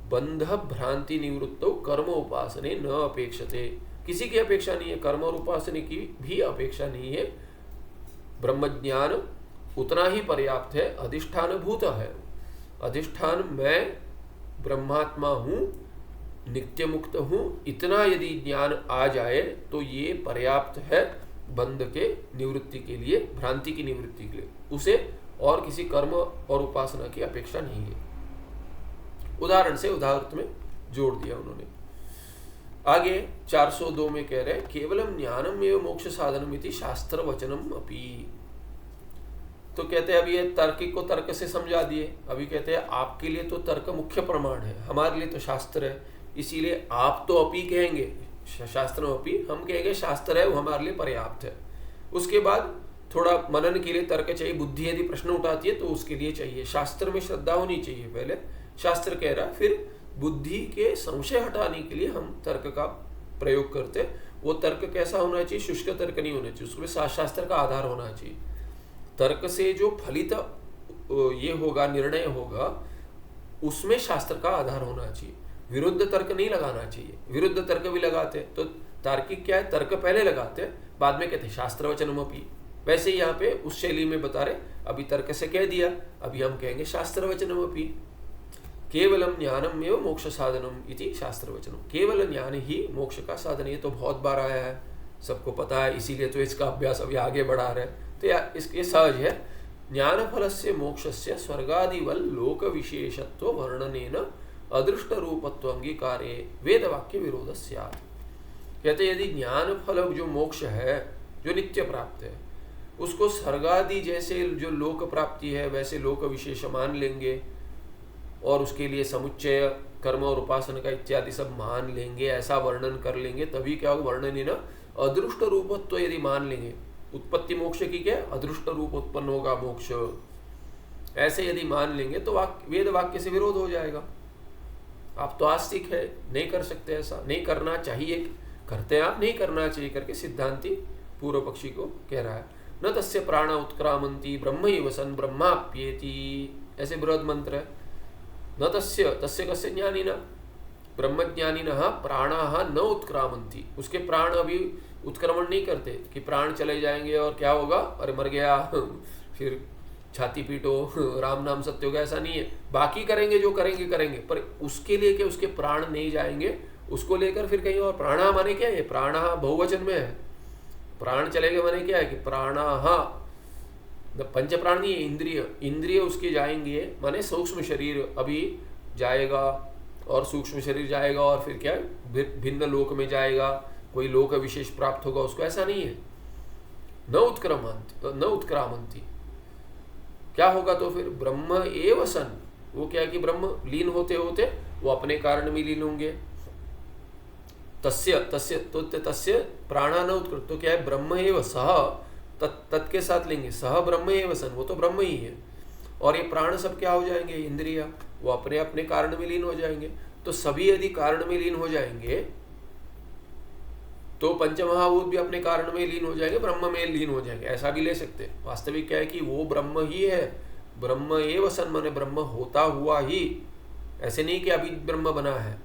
बंध भ्रांति निवृत्तो कर्म उपासने न अपेक्षते, किसी की अपेक्षा नहीं है, कर्म और उपासने की भी अपेक्षा नहीं है। ब्रह्मज्ञान उतना ही पर्याप्त है, अधिष्ठान भूत है, अधिष्ठान मैं ब्रह्मात्मा हूँ, नित्य मुक्त हूँ, इतना यदि ज्ञान आ जाए तो ये पर्याप्त है बंध के निवृत्ति के लिए, भ्रांति की निवृत्ति के लिए, उसे और किसी कर्म और उपासना की अपेक्षा नहीं है। उदाहरण से उदाहरण में जोड़ दिया उन्होंने। आगे 402 में कह रहे हैं केवलम ज्ञानम एवं मोक्ष साधनम इति शास्त्र वचनम अपि। तो कहते हैं अभी ये तार्किक को तर्क से समझा दिए, अभी कहते हैं आपके लिए तो तर्क मुख्य प्रमाण है, हमारे लिए तो शास्त्र है, इसीलिए आप तो अपि कहेंगे, शास्त्र अपि, हम कहेंगे शास्त्र है वो हमारे लिए पर्याप्त है। उसके बाद थोड़ा मनन के लिए तर्क चाहिए, बुद्धि यदि प्रश्न उठाती है तो उसके लिए चाहिए, शास्त्र में श्रद्धा होनी चाहिए, पहले शास्त्र कह रहा, फिर बुद्धि के संशय हटाने के लिए हम तर्क का प्रयोग करते, वो तर्क कैसा होना चाहिए? शुष्क तर्क नहीं होना चाहिए, उसमें शास्त्र का आधार होना चाहिए। तर्क से जो फलित ये होगा, निर्णय होगा, उसमें शास्त्र का आधार होना चाहिए। विरुद्ध तर्क नहीं लगाना चाहिए। विरुद्ध तर्क भी लगाते तो तार्किक क्या है, तर्क पहले लगाते बाद में कहते शास्त्र वचनमपि। वैसे ही यहाँ पे उस शैली में बता रहे, अभी तर्क से कह दिया, अभी हम कहेंगे शास्त्र वचनमपि। केवलम ज्ञानम एवं मोक्ष साधनम इति शास्त्र वचनम। केवल ज्ञान ही मोक्ष का साधन। ये तो बहुत बार आया है, सबको पता है, इसीलिए तो इसका अभ्यास अभी आगे बढ़ा रहे। तो यार इसके सहज है। ज्ञान फल से मोक्ष से स्वर्गादिवल लोक विशेषत्व वर्णनेन अदृष्ट रूपत्व अंगीकारे वेद वाक्य विरोध स्यात्। कहते यदि ज्ञान फल जो मोक्ष है, जो नित्य प्राप्त है, उसको स्वर्गादि जैसे जो लोक प्राप्ति है वैसे लोक विशेष मान लेंगे और उसके लिए समुच्चय कर्म और उपासना का इत्यादि सब मान लेंगे, ऐसा वर्णन कर लेंगे, तभी क्या होगा? वर्णनेन अदृष्ट रूपत्व यदि मान लेंगे, उत्पत्ति मोक्ष की क्या अदृष्ट रूप उत्पन्न होगा मोक्ष, ऐसे यदि मान लेंगे तो वेद वाक्य से विरोध हो जाएगा। आप तो आस्तिक है, नहीं कर सकते, ऐसा नहीं करना चाहिए, करते आप, नहीं करना चाहिए करके सिद्धांति पूर्व पक्षी को कह रहा है। न तस्य प्राण उत्क्रामंती ब्रह्मैव सन् ब्रह्माप्येति, ऐसे बृहद मंत्र है। न तस्य, तस्य कस्य ज्ञानिना, ब्रह्मज्ञानिनः प्राणाः न उत्क्रामंती, उसके प्राण अभी उत्क्रमण नहीं करते कि प्राण चले जाएंगे और क्या होगा, अरे मर गया फिर छाती पीटो, राम नाम सत्य होगा, ऐसा नहीं है। बाकी करेंगे जो करेंगे करेंगे, पर उसके लिए कि उसके प्राण नहीं जाएंगे, उसको लेकर फिर कहीं और। प्राणा माने क्या है? प्राणा बहुवचन में है, प्राण चलेगा माने क्या है कि प्राणा पंच प्राण नहीं है, इंद्रिय, इंद्रिय उसके जाएंगे माने सूक्ष्म शरीर अभी जाएगा और सूक्ष्म शरीर जाएगा और फिर क्या भिन्न लोक में जाएगा, कोई लोक विशेष प्राप्त होगा उसको, ऐसा नहीं है। न उत्क्रामंती क्या होगा तो फिर ब्रह्म एव सन, वो क्या है कि ब्रह्म लीन होते होते वो अपने कारण में लीन होंगे। तस्य तस्य तो तस्य प्राणा न उत्कृत, तो क्या है? ब्रह्म एव सह, तत् के साथ लेंगे, सह ब्रह्म एव सन, वो तो ब्रह्म ही है। और ये प्राण सब क्या हो जाएंगे? इंद्रिया, वो अपने अपने कारण में लीन हो जाएंगे। तो सभी यदि कारण में लीन हो जाएंगे तो पंचमहाभूत भी अपने कारण में लीन हो जाएंगे, ब्रह्म में लीन हो जाएंगे, ऐसा भी ले सकते। वास्तविक क्या है कि वो ब्रह्म ही है, ब्रह्म एव सन माने ब्रह्म होता हुआ ही, ऐसे नहीं कि अभी ब्रह्म बना है।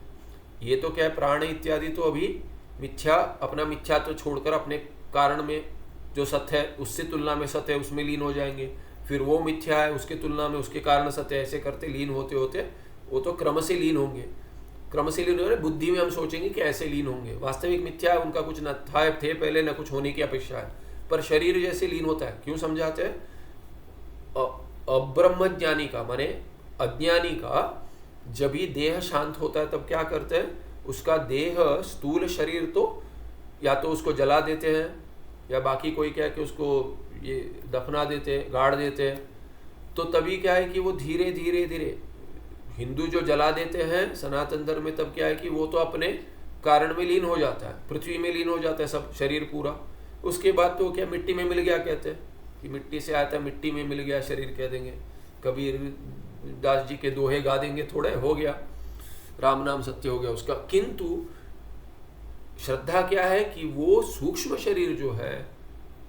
ये तो क्या है, प्राण इत्यादि तो अभी मिथ्या, अपना मिथ्या तो छोड़कर अपने कारण में जो सत्य है उससे तुलना में सत्य है उसमें लीन हो जाएंगे, फिर वो मिथ्या है उसके तुलना में उसके कारण सत्य, ऐसे करते लीन होते होते वो तो क्रम से लीन होंगे। क्रम से लीन हो रहे, बुद्धि में हम सोचेंगे कि ऐसे लीन होंगे, वास्तविक मिथ्या है, उनका कुछ न था, थे पहले, न कुछ होने की अपेक्षा है, पर शरीर जैसे लीन होता है। क्यों समझाते हैं? अब्रह्मज्ञानी का माने अज्ञानी का जब ही देह शांत होता है तब क्या करते हैं, उसका देह स्थूल शरीर तो या तो उसको जला देते हैं या बाकी कोई क्या है कि उसको ये दफना देते हैं, गाड़ देते हैं। तो तभी क्या है कि वो धीरे धीरे धीरे, हिंदू जो जला देते हैं सनातन धर्म में, तब क्या है कि वो तो अपने कारण में लीन हो जाता है, पृथ्वी में लीन हो जाता है सब शरीर पूरा। उसके बाद तो क्या मिट्टी में मिल गया कहते हैं कि मिट्टी से आता है, मिट्टी में मिल गया शरीर कह देंगे, कबीर दास जी के दोहे गा देंगे थोड़े, हो गया राम नाम सत्य हो गया उसका। किंतु श्रद्धा क्या है कि वो सूक्ष्म शरीर जो है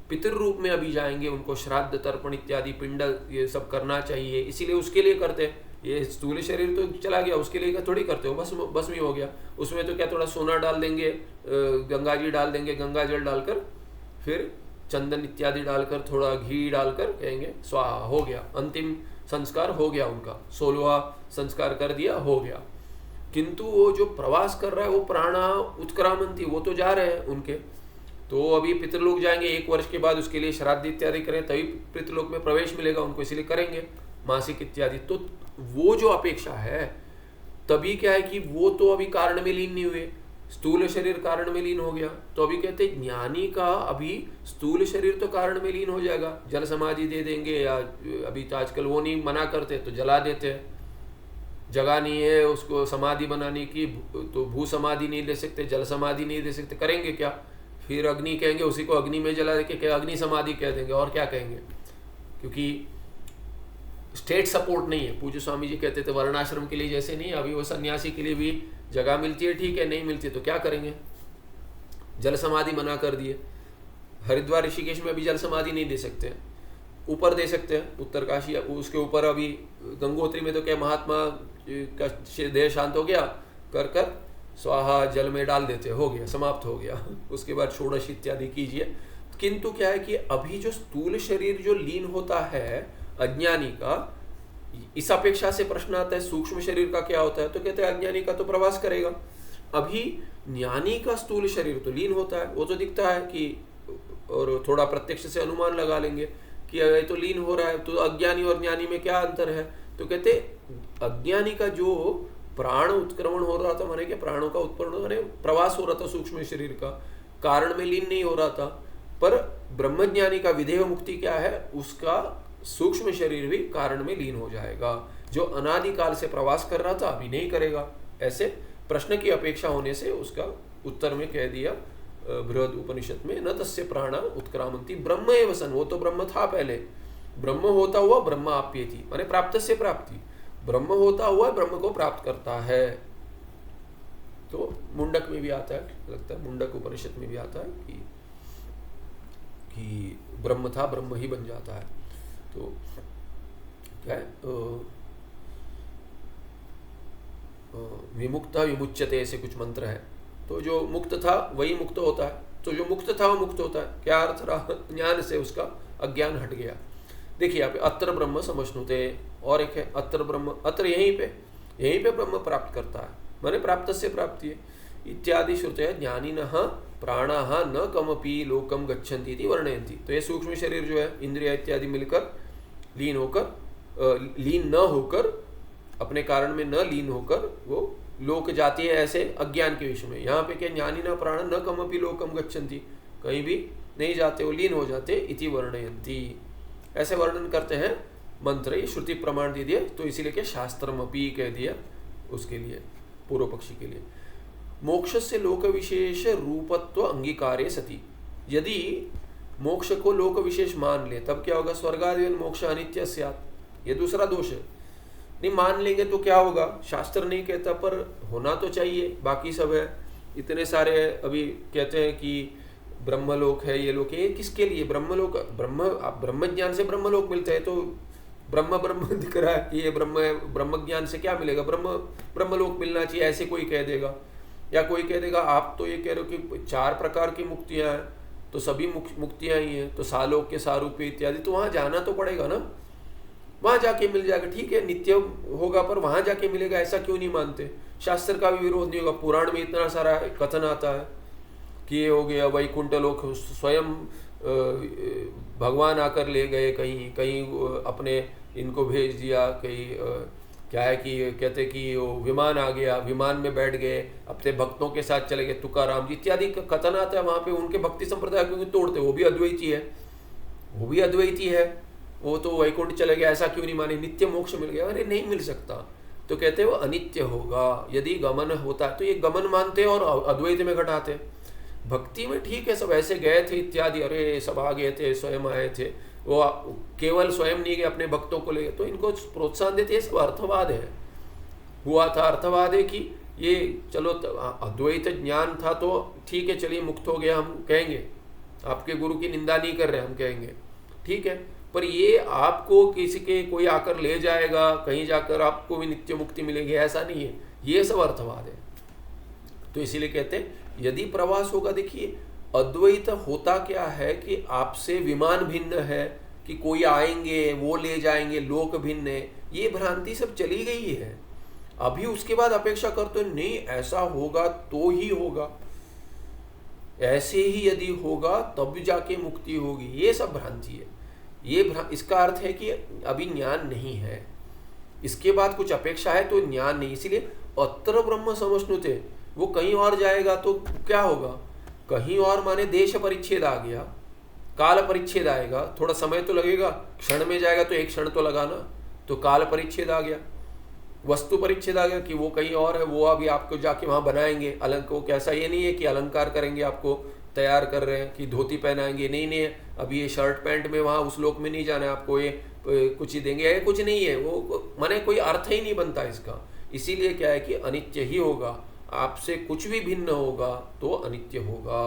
पितृ रूप में अभी जाएंगे, उनको श्राद्ध तर्पण इत्यादि पिंड ये सब करना चाहिए, इसीलिए उसके लिए करते हैं। ये स्थूल शरीर तो चला गया, उसके लिए थोड़ी करते हो, बस में हो गया। उसमें तो क्या थोड़ा सोना डाल देंगे, गंगा जी डाल देंगे, गंगा जल डालकर फिर चंदन इत्यादि डालकर थोड़ा घी डालकर कहेंगे स्वाहा, हो गया, अंतिम संस्कार हो गया उनका, 16वां संस्कार कर दिया, हो गया। किंतु वो जो प्रवास कर रहा है वो प्राणा उत्क्रामंती, वो तो जा रहे हैं उनके, तो अभी पितृलोक जाएंगे 1 वर्ष के बाद, उसके लिए श्राद्ध इत्यादि करें तभी पितृलोक में प्रवेश मिलेगा उनको, इसलिए करेंगे मासिक इत्यादि। तो वो जो अपेक्षा है तभी क्या है कि वो तो अभी कारण में लीन नहीं हुए, स्थूल शरीर कारण में लीन हो गया। तो अभी कहते हैं ज्ञानी का अभी स्थूल शरीर तो कारण में लीन हो जाएगा, जल समाधि दे देंगे, या अभी तो आजकल वो नहीं मना करते तो जला देते हैं, जगह नहीं है उसको समाधि बनाने की, तो भू समाधि नहीं ले सकते, जल समाधि नहीं दे सकते, करेंगे क्या? फिर अग्नि कहेंगे, उसी को अग्नि में जला देके क्या अग्नि समाधि कह देंगे, और क्या कहेंगे? क्योंकि स्टेट सपोर्ट नहीं है। पूज्य स्वामी जी कहते थे वर्णाश्रम के लिए जैसे नहीं, अभी वो सन्यासी के लिए भी जगह मिलती है, ठीक है, नहीं मिलती है तो क्या करेंगे? जल समाधि मना कर दिए। हरिद्वार ऋषिकेश में अभी जल समाधि नहीं दे सकते हैं, ऊपर दे सकते हैं उत्तरकाशी, उसके ऊपर अभी गंगोत्री में तो क्या महात्मा का देह शांत हो गया, कर कर स्वाहा जल में डाल देते, हो गया, समाप्त हो गया। उसके बाद षोडश इत्यादि कीजिए। किंतु क्या है कि अभी जो स्थूल शरीर जो लीन होता है अज्ञानी का, इस अपेक्षा से प्रश्न आता है सूक्ष्म शरीर का क्या होता है, तो कहते हैं अज्ञानी का तो प्रवास करेगा। अभी ज्ञानी का स्थूल शरीर तो लीन होता है, वो तो दिखता है कि, और थोड़ा प्रत्यक्ष से अनुमान लगा लेंगे कि अगर तो लीन हो रहा है, तो अज्ञानी और ज्ञानी में क्या अंतर है, तो कहते अज्ञानी का जो प्राण उत्क्रमण हो रहा था, माने कि प्राणों का उत्पन्न माने प्रवास हो रहा था सूक्ष्म शरीर का, कारण में लीन नहीं हो रहा था। पर ब्रह्मज्ञानी का विधेय मुक्ति क्या है, उसका सूक्ष्म शरीर भी कारण में लीन हो जाएगा। जो अनादिकाल से प्रवास कर रहा था अभी नहीं करेगा। ऐसे प्रश्न की अपेक्षा होने से उसका उत्तर में कह दिया बृहद उपनिषद में, न तस्य प्राणा उत्क्रामंती ब्रह्म एव सन, वो तो ब्रह्म था पहले, ब्रह्म होता हुआ ब्रह्म आप्येति, माने प्राप्त से प्राप्ति, ब्रह्म होता हुआ ब्रह्म को प्राप्त करता है। तो मुंडक में भी आता है, लगता है मुंडक उपनिषद में भी आता है कि ब्रह्म था, ब्रह्म ही बन जाता है। तो क्या है, विमुक्ता विमुच्यते ऐसे कुछ मंत्र है। तो जो मुक्त था वही मुक्त होता है, तो जो मुक्त था वो मुक्त होता है। क्या अर्थ रहा, ज्ञान से उसका अज्ञान हट गया। देखिए यहाँ पे अत्र ब्रह्म समश्नुते, और एक है अत्र ब्रह्म, अत्र यहीं पे ब्रह्म प्राप्त करता है, माने प्राप्त से प्राप्ति है। इत्यादि श्रुते ज्ञानिनः प्राणाः न कमपि लोकम गच्छन्ति इति वर्णयन्ति। तो ये सूक्ष्म शरीर जो है, इंद्रिया इत्यादि मिलकर लीन न होकर, अपने कारण में न लीन होकर वो लोक जाती है, ऐसे अज्ञान के विषय में। यहाँ पे क्या, ज्ञानिनः प्राण न कमपि लोकम गच्छन्ति, कहीं भी नहीं जाते, वो लीन हो जाते, इति वर्णयन्ति, ऐसे वर्णन करते हैं मंत्र। ये श्रुति प्रमाण दे दिया, तो इसीलिए क्या शास्त्रमपि कह दिया उसके लिए, पूर्व पक्षी के लिए। मोक्ष से लोक विशेष रूपत्व अंगीकारे सति, यदि मोक्ष को लोक विशेष मान ले तब क्या होगा, स्वर्गादि मोक्ष अनित्य स्यात्, ये दूसरा दोष है। नहीं मान लेंगे तो क्या होगा, शास्त्र नहीं कहता पर होना तो चाहिए, बाकी सब है, इतने सारे अभी कहते हैं कि ब्रह्मलोक है, ये लोक है, किसके लिए ब्रह्मलोक, ब्रह्म ज्ञान से ब्रह्मलोक मिलते हैं, तो ब्रह्म दिख रहा है कि ये ब्रह्म है, ब्रह्म ज्ञान से क्या मिलेगा, ब्रह्मलोक मिलना चाहिए, ऐसे कोई कह देगा। या कोई कह देगा आप तो ये कह रहे हो कि 4 प्रकार की मुक्तियां हैं, तो सभी मुक्तियां ही हैं, तो सालोक के सारूप्य इत्यादि, तो वहां जाना तो पड़ेगा ना, वहां जाके मिल जाएगा। ठीक है नित्य होगा पर वहां जाके मिलेगा, ऐसा क्यों नहीं मानते। शास्त्र का भी विरोध नहीं होगा, पुराण में इतना सारा कथन आता है कि ये हो गया वैकुंठ लोक, स्वयं भगवान आकर ले गए, कहीं अपने इनको भेज दिया, कहीं क्या है कि कहते कि वो विमान आ गया, विमान में बैठ गए, अपने भक्तों के साथ चले गए, तुकाराम जी इत्यादि कथन आता है। वहाँ पे उनके भक्ति संप्रदाय क्योंकि तोड़ते, वो भी अद्वैती है, वो तो वैकुंठ चले गए, ऐसा क्यों नहीं माने, नित्य मोक्ष मिल गया, अरे नहीं मिल सकता। तो कहते हैं वो अनित्य होगा, यदि गमन होता है तो ये गमन मानते और अद्वैत में घटाते। भक्ति में ठीक है सब ऐसे गए थे इत्यादि, अरे सब आ गए थे, स्वयं आए थे, वो केवल स्वयं नहीं गए, अपने भक्तों को ले गए, तो इनको प्रोत्साहन देते, ये सब अर्थवाद है। हुआ था अर्थवाद है कि ये चलो अद्वैत ज्ञान था तो ठीक है, चलिए मुक्त हो गया, हम कहेंगे, आपके गुरु की निंदा नहीं कर रहे, हम कहेंगे ठीक है, पर ये आपको किसी के कोई आकर ले जाएगा, कहीं जाकर आपको भी नित्य मुक्ति मिलेगी, ऐसा नहीं है, ये सब अर्थवाद है। तो इसीलिए कहते हैं यदि प्रवास होगा, देखिए अद्वैत होता क्या है कि आपसे विमान भिन्न है, कि कोई आएंगे वो ले जाएंगे, लोक भिन्न है, ये भ्रांति सब चली गई है। अभी उसके बाद अपेक्षा करते नहीं ऐसा होगा तो ही होगा, ऐसे ही यदि होगा तब जाके मुक्ति होगी, ये सब भ्रांति है। इसका अर्थ है कि अभी ज्ञान नहीं है, इसके बाद कुछ अपेक्षा है तो ज्ञान नहीं। इसीलिए अत्र ब्रह्म समश्नुते, वो कहीं और जाएगा तो क्या होगा, कहीं और माने देश परिच्छेद आ गया, काल परिच्छेद आएगा, थोड़ा समय तो लगेगा, क्षण में जाएगा तो एक क्षण तो लगाना, तो काल परिच्छेद आ गया, वस्तु परिच्छेद आ गया कि वो कहीं और है, वो अभी आपको जाके वहां बनाएंगे अलंकार। कैसा ये नहीं है कि अलंकार करेंगे, आपको तैयार कर रहे हैं कि धोती पहनाएंगे, नहीं अभी ये शर्ट पैंट में वहां उस लोक में नहीं जाना है, आपको ये कुछ ही देंगे, कुछ नहीं है, वो माने कोई अर्थ ही नहीं बनता इसका। इसीलिए क्या है कि अनित्य ही होगा, आपसे कुछ भी भिन्न होगा तो अनित्य होगा।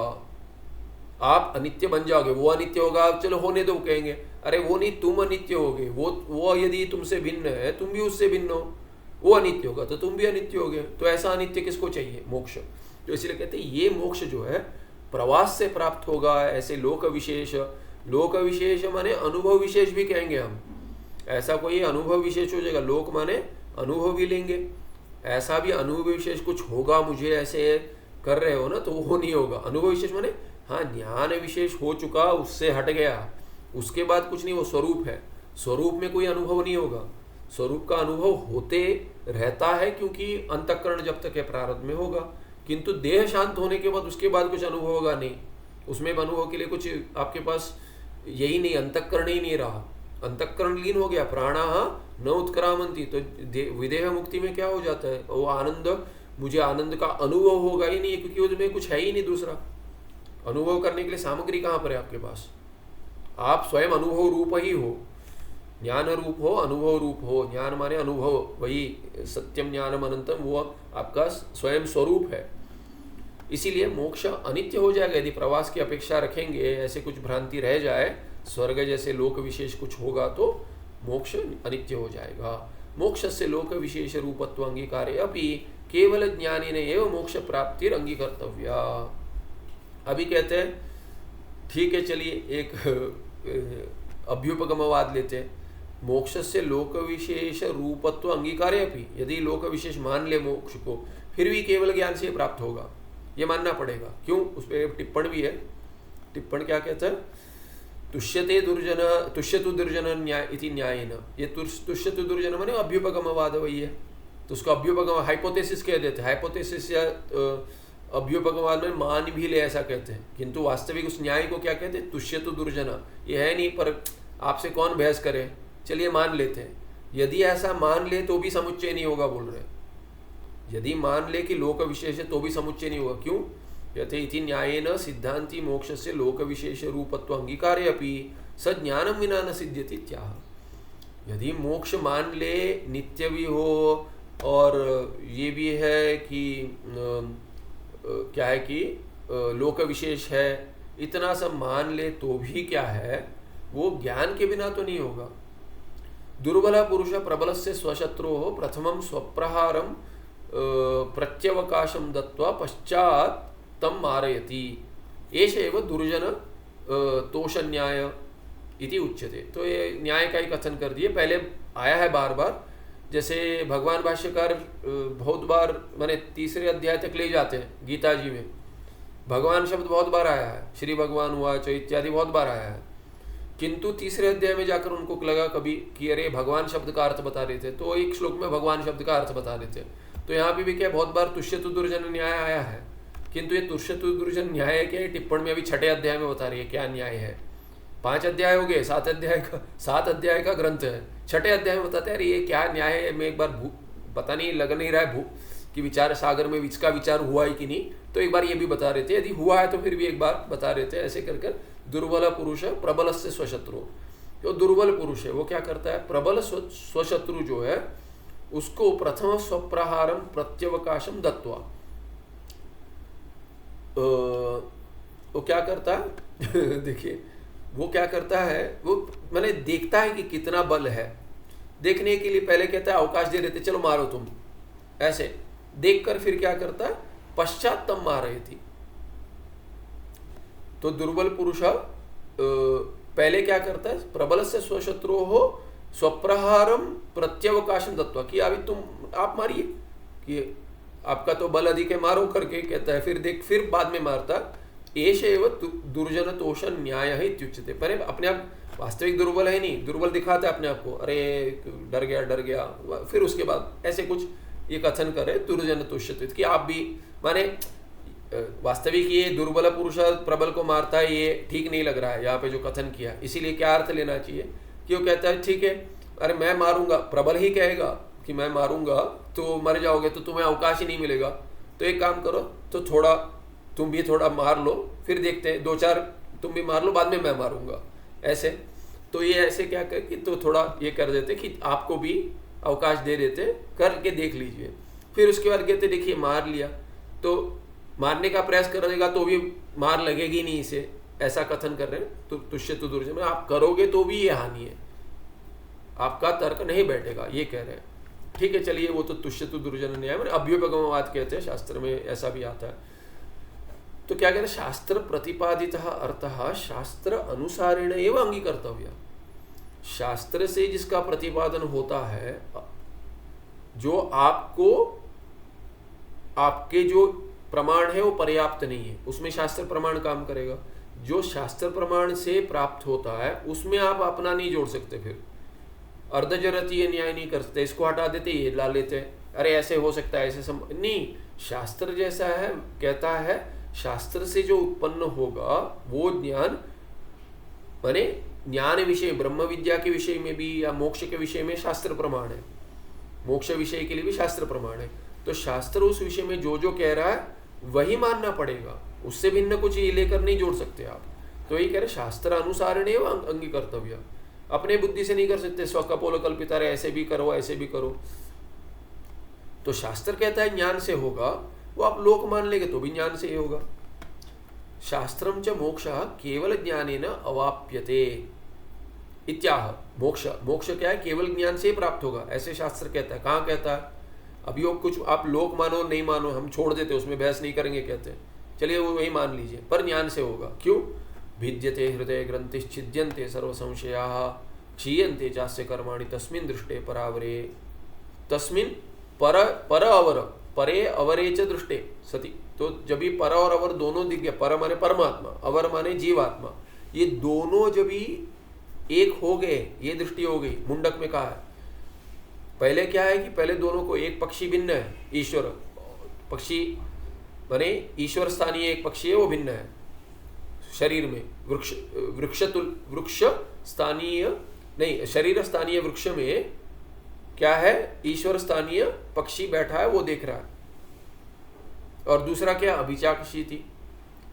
आप अनित्य बन जाओगे, वो अनित्य होगा, आप चलो होने दो कहेंगे, अरे वो नहीं, तुम अनित्य होगे। वो यदि तुमसे भिन्न है, तुम भी उससे भिन्न हो, वो अनित्य होगा तो तुम भी अनित्य होगे। तो ऐसा अनित्य किसको चाहिए? मोक्ष। तो इसलिए कहते हैं ये मोक्ष जो है प्रवास से प्राप्त होगा। ऐसे लोक विशेष, लोक विशेष माने अनुभव विशेष भी कहेंगे हम। ऐसा कोई अनुभव विशेष हो जाएगा, लोक माने अनुभव भी लेंगे, ऐसा भी अनुभव विशेष कुछ होगा, मुझे ऐसे कर रहे हो ना, तो वो नहीं होगा। अनुभव विशेष माने हाँ ज्ञान विशेष हो चुका, उससे हट गया, उसके बाद कुछ नहीं, वो स्वरूप है। स्वरूप में कोई अनुभव नहीं होगा, स्वरूप का अनुभव होते रहता है, क्योंकि अंतःकरण जब तक है प्रारब्ध में होगा। किंतु देह शांत होने के बाद उसके बाद कुछ अनुभव होगा नहीं, उसमें अनुभव के लिए कुछ आपके पास यही नहीं, अंतःकरण ही नहीं रहा, अंतःकरण लीन हो गया, प्राणा न उत्क्रामंती। तो विदेह मुक्ति में क्या हो जाता है? वो आनंद, मुझे आनंद का अनुभव होगा ही नहीं, क्योंकि उसमें कुछ है ही नहीं दूसरा। अनुभव करने के लिए सामग्री कहाँ पर है आपके पास? आप स्वयं अनुभव रूप ही हो, ज्ञान रूप हो, अनुभव रूप हो। ज्ञान माने अनुभव, वही सत्यम ज्ञानम अनंतम, वो आपका स्वयं स्वरूप है। इसीलिए मोक्ष अनित्य हो जाएगा यदि प्रवास की अपेक्षा रखेंगे, ऐसे कुछ भ्रांति रह जाए, स्वर्ग जैसे लोक विशेष कुछ होगा तो मोक्ष अनित्य हो जाएगा। मोक्ष से लोक विशेष रूपत्व अंगीकारे अपि केवल ज्ञानी ने एवं मोक्ष प्राप्ति अंगीकर्तव्या। अभी कहते हैं ठीक है, चलिए एक अभ्युपगमवाद लेते हैं। मोक्ष से लोक विशेष रूपत्व अंगीकारे अपि, यदि लोक विशेष मान ले मोक्ष को, फिर भी केवल ज्ञान से प्राप्त होगा, ये मानना पड़ेगा। क्यों? उस पर टिप्पण भी है। टिप्पण क्या कहता है? तुष्यते दुर्जन, तुष्यतु दुर्जन न्याय इति न्यायेन। ये तुष्यतु दुर्जन माने अभ्युपगमवाद वही है, तो उसको अभ्युपगम हाइपोथेसिस कह देते हैं। हाइपोथेसिस या अभ्युपगमवाद में मान भी ले ऐसा कहते हैं, किंतु वास्तविक उस न्याय को क्या कहते हैं? तुष्यतु दुर्जन। ये है नहीं, पर आपसे कौन बहस करे, चलिए मान लेते हैं। यदि ऐसा मान ले तो भी समुच्चय नहीं होगा, बोल रहे। यदि मान ले कि लोक विशेष है तो भी समुच्चय नहीं होगा। क्यों? कहते इति न्यायेन सिद्धांति मोक्षस्य लोक विशेष रूपत्व अंगीकारे अपि स ज्ञानम विना न सिद्ध्यति इत्याह। यदि मोक्ष मान ले, नित्य भी हो, और ये भी है कि क्या है कि लोक विशेष है, इतना सब मान ले तो भी क्या है, वो ज्ञान के बिना तो नहीं होगा। दुर्बल पुरुष प्रबल से स्वशत्रु प्रथमं स्वप्रहारम प्रत्यवकाशम दत्वा पश्चात तम मारयति, एष एव दुर्जन तोष न्याय इति उच्यते। तो ये न्याय का ही कथन कर दिए, पहले आया है बार बार। जैसे भगवान भाष्यकार बहुत बार, माने तीसरे अध्याय तक ले जाते हैं गीता जी में, भगवान शब्द बहुत बार आया है, श्री भगवान हुआ इत्यादि बहुत बार आया है। किंतु तीसरे अध्याय में जाकर उनको लगा कभी कि अरे भगवान शब्द का अर्थ बता रहे थे, तो एक श्लोक में भगवान शब्द का अर्थ बता रहे थे। तो यहाँ पे भी क्या बहुत बार तुष्यतु दुर्जन न्याय आया है, किंतु ये तुष्यतु दुर्जन न्याय क्या टिप्पण में अभी 6 अध्याय में बता रही है क्या न्याय है। 5 अध्याय हो गए, 7 अध्याय का ग्रंथ है, 6 अध्याय में बताते हैं अरे ये क्या न्याय है। मैं एक बार पता नहीं, लग नहीं रहा है कि विचार सागर में इसका विचार हुआ है कि नहीं, तो एक बार ये भी बता रहे थे, यदि हुआ है तो फिर भी एक बार बता रहे थे। ऐसे कर कर दुर्बल पुरुष प्रबल से स्वशत्रु, जो दुर्बल पुरुष है वो क्या करता है, प्रबल स्वशत्रु जो है उसको प्रथम स्वप्रहारम प्रत्यवकाशम दत्वा, वो क्या करता है देखिए वो क्या करता है, वो मैंने देखता है कि कितना बल है, देखने के लिए पहले कहता है अवकाश दे देते, चलो मारो तुम, ऐसे देखकर फिर क्या करता है, पश्चात तम मारयति। तो दुर्बल पुरुष पहले क्या करता है, प्रबल से स्वशत्रु हो स्वप्रहारम प्रत्यवकाशम दत्वा, कि अभी तुम आप मारिए, कि आपका तो बल अधिक है, मारो करके कहता है, फिर देख फिर बाद में मारता। एष एव दुर्जन तोष न्याय है इत्युच्यते। पर अपने आप वास्तविक दुर्बल है नहीं, दुर्बल दिखाता है अपने आप को, अरे डर गया, फिर उसके बाद ऐसे कुछ ये कथन करे दुर्जन तुष्यते, कि आप भी माने वास्तविक ये दुर्बल पुरुष प्रबल को मारता है, ये ठीक नहीं लग रहा है यहाँ पे जो कथन किया। इसीलिए क्या अर्थ लेना चाहिए कि वो कहता है ठीक है, अरे मैं मारूंगा, प्रबल ही कहेगा कि मैं मारूंगा तो मर जाओगे, तो तुम्हें अवकाश ही नहीं मिलेगा, तो एक काम करो, तो थोड़ा तुम भी थोड़ा मार लो, फिर देखते हैं, 2-4 तुम भी मार लो, बाद में मैं मारूंगा, ऐसे। तो ये ऐसे क्या कर कि तो थोड़ा ये कर देते कि आपको भी अवकाश दे देते, करके देख लीजिए। फिर उसके बाद कहते देखिए मार लिया, तो मारने का प्रयास करेगा तो भी मार लगेगी नहीं इसे, ऐसा कथन कर रहे हैं। तो तुष्यतु दुर्जन में आप करोगे तो भी ये हानि है, आपका तर्क नहीं बैठेगा, ये कह रहे हैं। ठीक है, चलिए, वो तो तुष्यतु दुर्जन न्याय में अभ्युपगमवाद कहते हैं, शास्त्र में ऐसा भी आता है। तो क्या कहते हैं, शास्त्र प्रतिपादितः अर्थः शास्त्र अनुसारेण एव अंगीकर्तव्य। शास्त्र से जिसका प्रतिपादन होता है, जो आपको आपके जो प्रमाण है वो पर्याप्त नहीं है, उसमें शास्त्र प्रमाण काम करेगा। जो शास्त्र प्रमाण से प्राप्त होता है उसमें आप अपना नहीं जोड़ सकते, फिर अर्धजरतीय न्याय नहीं कर सकते, इसको हटा देते ये ला लेते हैं, अरे ऐसे हो सकता है, ऐसे नहीं। शास्त्र जैसा है, कहता है शास्त्र से जो उत्पन्न होगा वो ज्ञान, माने ज्ञान विषय, ब्रह्म विद्या के विषय में भी या मोक्ष के विषय में शास्त्र प्रमाण है, मोक्ष विषय के लिए भी शास्त्र प्रमाण है। तो शास्त्र उस विषय में जो जो कह रहा है वही मानना पड़ेगा, उससे भिन्न कुछ ये लेकर नहीं जोड़ सकते आप। तो यही कह रहे शास्त्र अनुसारण एवं अंगीकर्तव्य, अपने बुद्धि से नहीं कर सकते, स्वकपोल कल्पिता रहे, ऐसे भी करो ऐसे भी करो। तो शास्त्र कहता है ज्ञान से होगा, वो आप लोक मान लेंगे तो भी ज्ञान से ही होगा। शास्त्रम च मोक्षः केवल ज्ञानेन अवाप्यते इत्याह। मोक्ष क्या है, केवल ज्ञान से ही प्राप्त होगा, ऐसे शास्त्र कहता है। कहाँ कहता है? अभी वो कुछ आप लोक मानो नहीं मानो हम छोड़ देते, उसमें बहस नहीं करेंगे, कहते हैं चलिए वो वही मान लीजिए, पर ज्ञान से होगा। क्यों? भिद्यते हृदय ग्रंथिश्छिद्यन्ते सर्व संशयाः क्षीयन्ते चास्य कर्माणि तस्मिन् दृष्टे परावरे। तस्मिन् पर अवर, परे अवरे च दृष्टे सति। तो जब भी पर और अवर दोनों दिख गया, पर माने परमात्मा, अवर माने जीवात्मा, ये दोनों जब भी एक हो गए, ये दृष्टि हो गई। मुंडक में कहा है, पहले क्या है कि पहले दोनों को, एक पक्षी भिन्न है, ईश्वर पक्षी माने ईश्वर स्थानीय एक पक्षी है, वो भिन्न है शरीर में। वृक्ष स्थानीय नहीं, शरीर स्थानीय वृक्ष में क्या है, ईश्वर स्थानीय पक्षी बैठा है, वो देख रहा है। और दूसरा क्या, अभिचाक्षिति,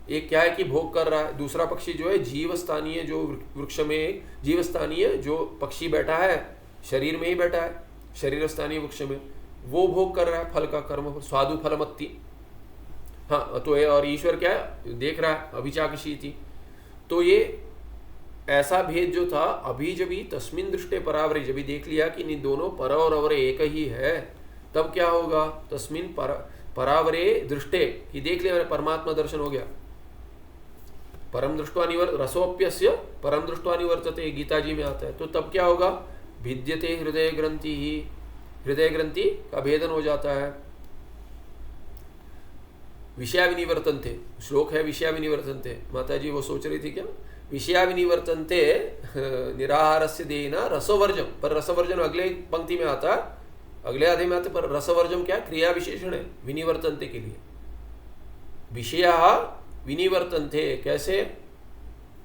एक क्या है कि भोग कर रहा है। दूसरा पक्षी जो है जीव स्थानीय, जो वृक्ष में जीव स्थानीय जो पक्षी बैठा है, शरीर में ही बैठा है, शरीर स्थानीय वृक्ष में, वो भोग कर रहा है फल का, कर्म स्वादु फलमत्ति। हाँ, तो ये और ईश्वर क्या है, देख रहा है, अभिचाक्षिति। तो ये ऐसा भेद जो था, अभी जब ही तस्मिन दृष्टे परावरे, जब ही देख लिया कि नहीं दोनों पर और अवरे एक ही है, तब क्या होगा, तस्मिन परावरे दृष्टे, कि देख लिया परमात्मा दर्शन हो गया। परम दृष्टवा रसोप्यस्य परम दृष्टवा निवर्तते, गीता जी में आता है। तो तब क्या होगा, भिद्यते हृदय ग्रंथि ही, हृदय ग्रंथि का भेदन हो जाता है। विषयाविनिवर्तन्ते, श्लोक है विषयाविनिवर्तन्ते, माता जी वो सोच रही थी क्या, विषयाविनिवर्तन्ते निराहारस्य देना रसवर्जम, पर रसवर्जन अगले पंक्ति में आता है, अगले आधे में आता है, पर रसवर्जम क्या क्रिया विशेषण है विनिवर्तन्ते के लिए। विषया विनिवर्तन्ते, कैसे,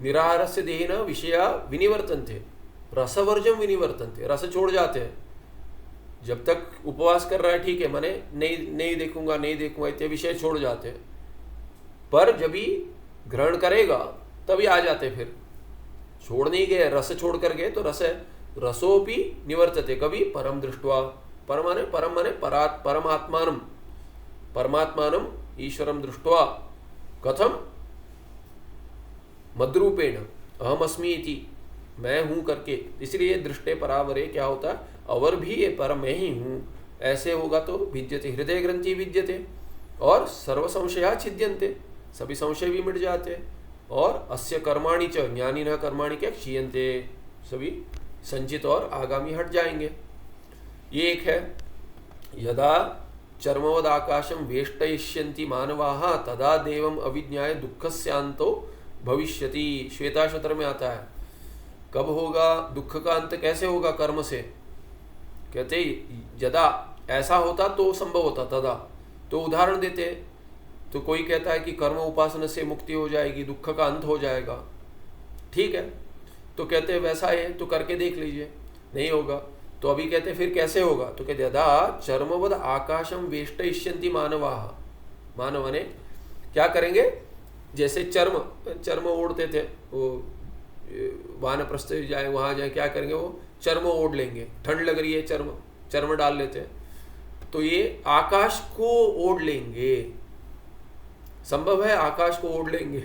निराहारस्य देना विषया विनिवर्तन्ते, रसवर्जम विनिवर्तन्ते, रस छोड़ जाते हैं। जब तक उपवास कर रहा है ठीक है, माने नहीं देखूंगा इतने विषय छोड़ जाते हैं, पर जब ही ग्रहण करेगा तभी आ जाते, फिर छोड़ नहीं गए, रस छोड़ कर गए तो रस है, रसोपि निवर्तते, कभी परम दृष्टवा, परम माने परमात्मानम, परमात्मानम ईश्वरम दृष्टवा, कथम, मद्रूपेण, अहम अस्मि इति, मैं हूं करके। इसलिए दृष्टे परावरे क्या होता है, अवर भी ये पर मैं ही हूं, ऐसे होगा तो भिद्यते हृदय ग्रंथि विद्यते, और सर्व संशया छिद्यन्ते, सभी संशय भी मिट जाते, और अस्य कर्माणि च, ज्ञानी न कर्माणि क्या क्षीयन्ते, सभी संचित और आगामी हट जाएंगे। ये एक है, यदा चर्मवद आकाशम वेष्टयिष्यन्ति मानवाः तदा देवम अविज्ञाय दुःखस्यान्तो भविष्यति, श्वेताशत्र में आता है। कब होगा दुख का अंत, कैसे होगा, कर्म से। कहते यदा, ऐसा होता तो संभव होता, तदा, तो उदाहरण देते। तो कोई कहता है कि कर्म उपासना से मुक्ति हो जाएगी, दुख का अंत हो जाएगा, ठीक है, तो कहते हैं वैसा है तो करके देख लीजिए, नहीं होगा। तो अभी कहते फिर कैसे होगा, तो कहते यदा चर्मवद आकाशम वेष्टयिष्यन्ति मानवाः, मानव ने क्या करेंगे, जैसे चर्म ओढ़ते थे, वो वानप्रस्थ जाए वहाँ जाए, क्या करेंगे, वो चर्म ओढ़ लेंगे, ठंड लग रही है, चर्म डाल लेते हैं, तो ये आकाश को ओढ़ लेंगे, संभव है आकाश को ओढ़ लेंगे,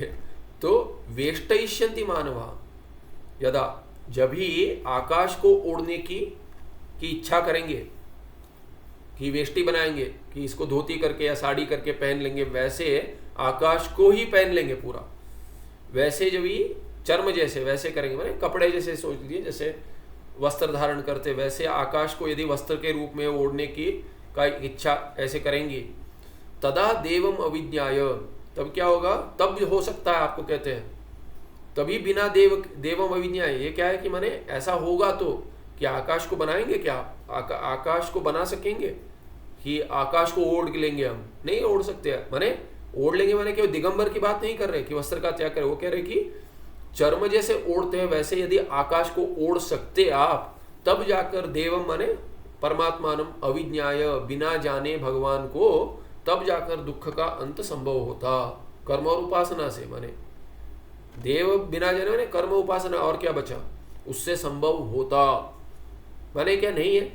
तो वेष्टयिष्यन्ति मानवा, यदा जब ही आकाश को ओढ़ने की इच्छा करेंगे कि वेष्टि बनाएंगे कि इसको धोती करके या साड़ी करके पहन लेंगे, वैसे आकाश को ही पहन लेंगे पूरा। वैसे जब ही चर्म जैसे वैसे करेंगे, माने कपड़े जैसे सोच लीजिए, जैसे वस्त्र धारण करते वैसे आकाश को यदि वस्त्र के रूप में ओढ़ने की का इच्छा ऐसे करेंगी, तदा देवम अविज्ञाय, तब क्या होगा, तब हो सकता है आपको कहते हैं, तभी बिना देवम अविज्ञाय, ये क्या है कि माने ऐसा होगा तो कि आकाश को बनाएंगे क्या, आकाश को बना सकेंगे कि आकाश को ओढ़ लेंगे, हम नहीं ओढ़ सकते। माने ओढ़ लेंगे माने कि दिगंबर की बात नहीं कर रहे कि वस्त्र का त्याग करें, वो कह रहे कि चर्म जैसे ओढ़ते हैं वैसे यदि आकाश को ओढ़ सकते आप, तब जाकर देवम माने परमात्मानम अविज्ञाय, बिना जाने भगवान को, तब जाकर दुख का अंत संभव होता कर्म और उपासना से। माने देव बिना जाने माने कर्म उपासना, और क्या बचा, उससे संभव होता। माने क्या नहीं है,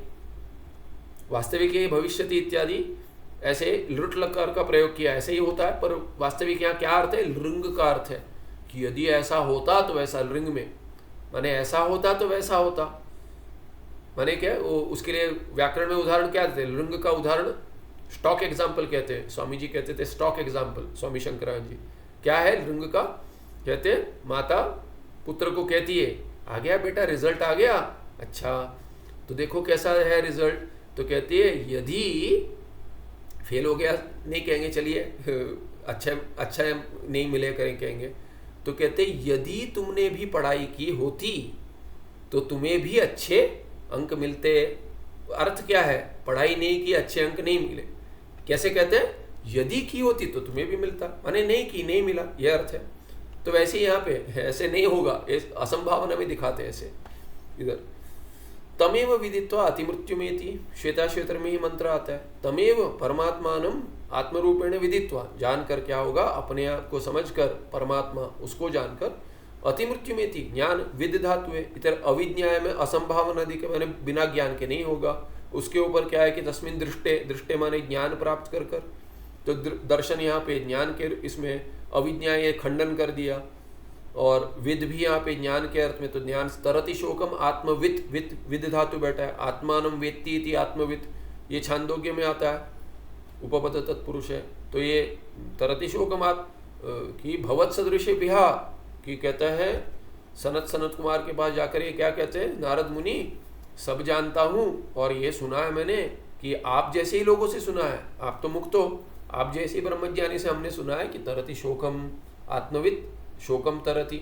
वास्तविक ये भविष्यति इत्यादि ऐसे लृट लकार का प्रयोग किया, ऐसे ही होता है, पर वास्तविक यहाँ क्या अर्थ है, लृंग का अर्थ है कि यदि ऐसा होता तो वैसा, लृंग में माने ऐसा होता तो वैसा होता। माने क्या, वो उसके लिए व्याकरण में उदाहरण क्या देते हैं, लृंग का उदाहरण स्टॉक एग्जाम्पल कहते हैं, स्वामी जी कहते थे स्टॉक एग्जाम्पल, स्वामी शंकराचार्य जी। क्या है लृंग का, कहते हैं माता पुत्र को कहती है आ गया बेटा, रिजल्ट आ गया, अच्छा तो देखो कैसा है रिजल्ट, तो कहती है यदि फेल हो गया नहीं कहेंगे, चलिए अच्छा नहीं मिले कहेंगे, तो कहते यदि तुमने भी पढ़ाई की होती तो तुम्हें भी अच्छे अंक मिलते। अर्थ क्या है, पढ़ाई नहीं की अच्छे अंक नहीं मिले, कैसे कहते हैं, यदि की होती तो तुम्हें भी मिलता, माने नहीं की नहीं मिला, यह अर्थ है। तो वैसे यहाँ पे ऐसे नहीं होगा, असंभावना में दिखाते हैं ऐसे। इधर तमेव विदित्वा अतिमृत्युमेति, श्वेताश्वेतर में ही मंत्र आता है, तमेव परमात्मानम आत्मरूपेण विदित्वा, जानकर क्या होगा, अपने आप को समझकर परमात्मा उसको जानकर, अतिमृत्युमेति ज्ञान विद धातु है, इधर अविज्ञाय में असंभावना दिखे मैंने बिना ज्ञान के नहीं होगा, उसके ऊपर क्या है कि तस्मिन दृष्टे माने ज्ञान प्राप्त कर कर, तो दर्शन यहाँ पे ज्ञान के इसमें अविज्ञाय खंडन कर दिया, और विद भी यहाँ पे ज्ञान के अर्थ में, तो ज्ञान तरति शोकम आत्मवित, विद धातु बैठा है, आत्मानम वेत्ति इति आत्मवित, ये छांदोग्य में आता है, उपपद तत्पुरुष है, तो ये तरति शोकम की भवत सदृश बिहा की कहता है, सनत कुमार के पास जाकर ये क्या कहते हैं, नारद मुनि सब जानता हूँ और ये सुना है मैंने कि आप जैसे ही लोगों से सुना है, आप तो मुक्त हो, आप जैसे ब्रह्मज्ञानी से हमने सुना है कि तरति शोकम आत्मविद शोकम तरति,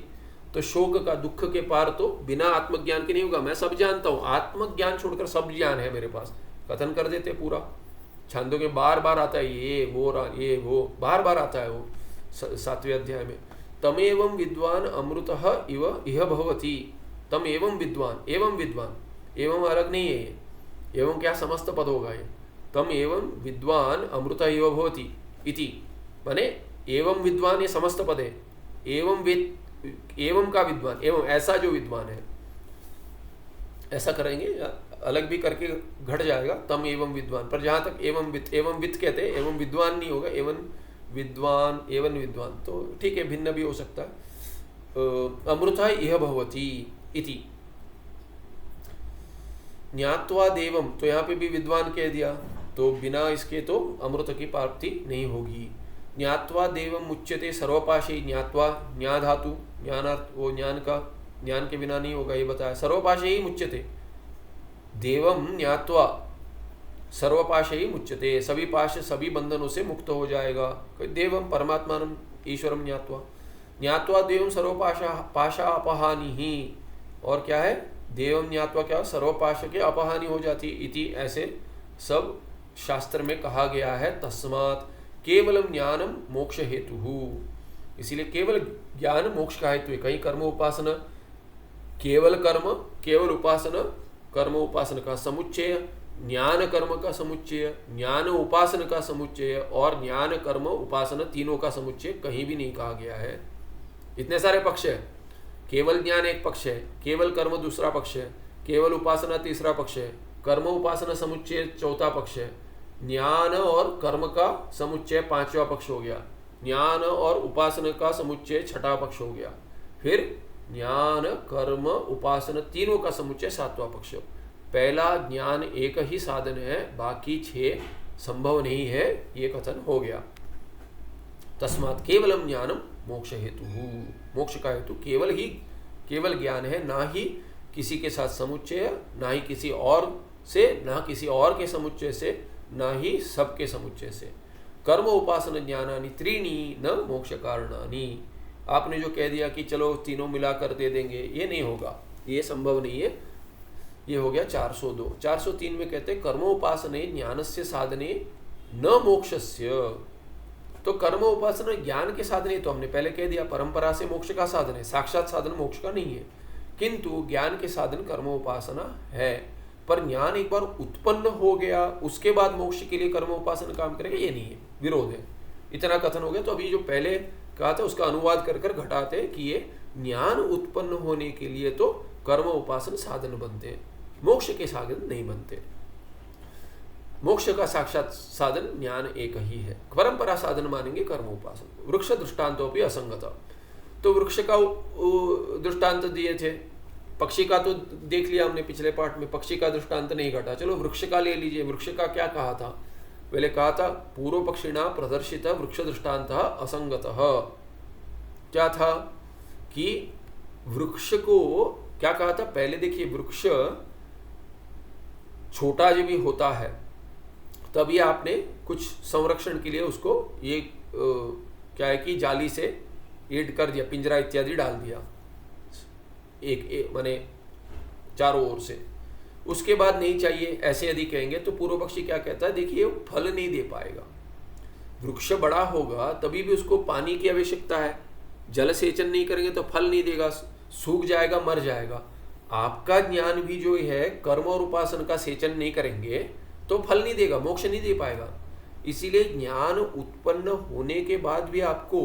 तो शोक का दुख के पार तो बिना आत्मज्ञान के नहीं होगा। मैं सब जानता हूँ, आत्मज्ञान छोड़कर सब ज्ञान है मेरे पास, कथन कर देते पूरा छंदों के बार बार आता है, ये वो बार बार आता है वो 7वें अध्याय में। तमेवं विद्वान अमृतः इव इह भवति, तम एवं विद्वान, एवं विद्वान, एवं अलग नहीं है ये, एवं क्या समस्त पद होगा ये, तम एवं विद्वान अमृत इव भवति इति, माने एवं विद्वान ये समस्त पद है, एवं का विद्वान, एवं ऐसा जो विद्वान है, ऐसा करेंगे अलग भी करके घट जाएगा, तम एवं विद्वान, पर जहाँ तक एवं वित्त कहते हैं, एवं विद्वान नहीं होगा, एवं विद्वान, तो ठीक है भिन्न भी हो सकता है। अमृता इह भवति इति ज्ञात्वा देवम, तो यहाँ पे भी विद्वान कह दिया, तो बिना इसके तो अमृत की प्राप्ति नहीं होगी। ज्ञात्वा देवम उच्यते सर्वपाशे, ज्ञात्वा ज्ञा धातु ज्ञानार्थ, वो ज्ञान के बिना नहीं होगा ये बताया, सर्वपाशे ही मुच्यते, देवम ज्ञात्वा सर्वपाशे ही मुच्यते, सभी पाश सभी बंधनों से मुक्त हो जाएगा। देवम परमात्मानम ईश्वरम ज्ञात्वा देवम सर्वपाशा अपहानि ही, और क्या है देवम ज्ञात्वा क्या सर्वपाश के अपहानि हो जाती इति, ऐसे सब शास्त्र में कहा गया है। तस्मात् केवलम ज्ञानम मोक्ष हेतु, इसीलिए केवल ज्ञान मोक्ष का हेतु है। कहीं कर्म उपासना, केवल कर्म केवल उपासना, कर्म उपासना का समुच्चय, ज्ञान कर्म का समुच्चय, ज्ञान उपासना का समुच्चय और ज्ञान कर्म उपासना तीनों का समुच्चय कहीं भी नहीं कहा गया है। इतने सारे पक्ष है, केवल ज्ञान एक पक्ष है, केवल कर्म दूसरा पक्ष है, केवल उपासना तीसरा पक्ष है, कर्म उपासना समुच्चय चौथा पक्ष है, ज्ञान और कर्म का समुच्चय पांचवा पक्ष हो गया, ज्ञान और उपासना का समुच्चय छठा पक्ष हो गया। फिर ज्ञान कर्म उपासना तीनों का समुच्चय सातवां पक्ष। पहला ज्ञान एक ही साधन है, बाकी 6 संभव नहीं है, ये कथन हो गया। तस्मात् केवलम ज्ञानम मोक्ष हेतु, मोक्ष का हेतु केवल ज्ञान है, ना ही किसी के साथ समुच्चय, ना ही किसी और से, ना किसी और के समुच्चय से, ना ही सबके समुच्चय से। कर्म उपासना ज्ञानानि त्रीणी न मोक्ष कारणानि। आपने जो कह दिया कि चलो तीनों मिलाकर दे देंगे, ये नहीं होगा, ये संभव नहीं है। ये हो गया 402। 403 में कहते हैं कर्मोपासने ज्ञानस्य साधने न मोक्षस्य। तो कर्म उपासना ज्ञान के साधने, तो हमने पहले कह दिया परंपरा से मोक्ष का साधन है, साक्षात साधन मोक्ष का नहीं है, किंतु ज्ञान के साधन कर्म उपासना है। पर ज्ञान एक बार उत्पन्न हो गया उसके बाद मोक्ष के लिए कर्म उपासना काम करेगा, ये नहीं है, विरोध है। इतना कथन हो गया। तो अभी जो पहले कहा था उसका अनुवाद कर कर घटाते हैं कि ये ज्ञान उत्पन्न होने के लिए तो कर्म उपासना साधन बनते हैं, मोक्ष के साधन नहीं बनते। मोक्ष का साक्षात साधन ज्ञान एक ही है, परंपरा साधन मानेंगे कर्म उपासना। वृक्ष दृष्टांतों भी असंगत। तो वृक्ष का दृष्टांत दिए थे, पक्षी का तो देख लिया हमने पिछले पार्ट में, पक्षी का दृष्टांत नहीं घटा। चलो वृक्ष का ले लीजिए। वृक्ष का क्या कहा था? पहले कहा था पूर्व पक्षिणा प्रदर्शित वृक्ष दृष्टांत असंगत। क्या था कि वृक्ष को क्या कहा था? पहले देखिए, वृक्ष छोटा जब भी होता है तभी आपने कुछ संरक्षण के लिए उसको ये क्या है कि जाली से एड कर दिया, पिंजरा इत्यादि डाल दिया एक माने चारों ओर से। उसके बाद नहीं चाहिए ऐसे यदि कहेंगे तो पूर्व पक्षी क्या कहता है, देखिए वो फल नहीं दे पाएगा। वृक्ष बड़ा होगा तभी भी उसको पानी की आवश्यकता है, जल सेचन नहीं करेंगे तो फल नहीं देगा, सूख जाएगा, मर जाएगा। आपका ज्ञान भी जो है कर्म और उपासना का सेचन नहीं करेंगे तो फल नहीं देगा, मोक्ष नहीं दे पाएगा। इसीलिए ज्ञान उत्पन्न होने के बाद भी आपको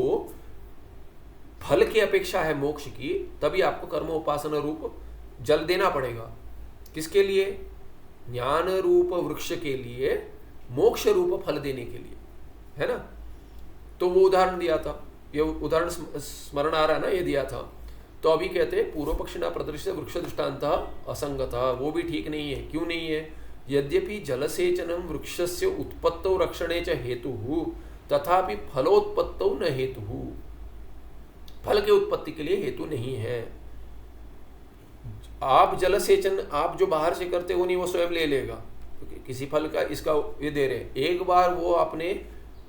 फल की अपेक्षा है मोक्ष की, तभी आपको कर्म उपासना रूप जल देना पड़ेगा। किसके लिए? ज्ञान रूप वृक्ष के लिए, मोक्ष रूप फल देने के लिए, है ना। तो वो उदाहरण दिया था, ये उदाहरण स्मरण आ रहा है ना, ये दिया था। तो अभी कहते हैं पूर्व पक्षिणा प्रदर्शित वृक्ष दृष्टांत असंगत, वो भी ठीक नहीं है। क्यों नहीं है? यद्यपि जलसेचनम वृक्षस्य उत्पत्तौ रक्षणे च हेतुः तथापि फलोत्पत्तौ न हेतुः। फल के उत्पत्ति के लिए हेतु नहीं है। आप जल सेचन आप जो बाहर से करते हो नहीं, वो स्वयं ले लेगा। तो किसी फल का इसका ये दे रहे, एक बार वो आपने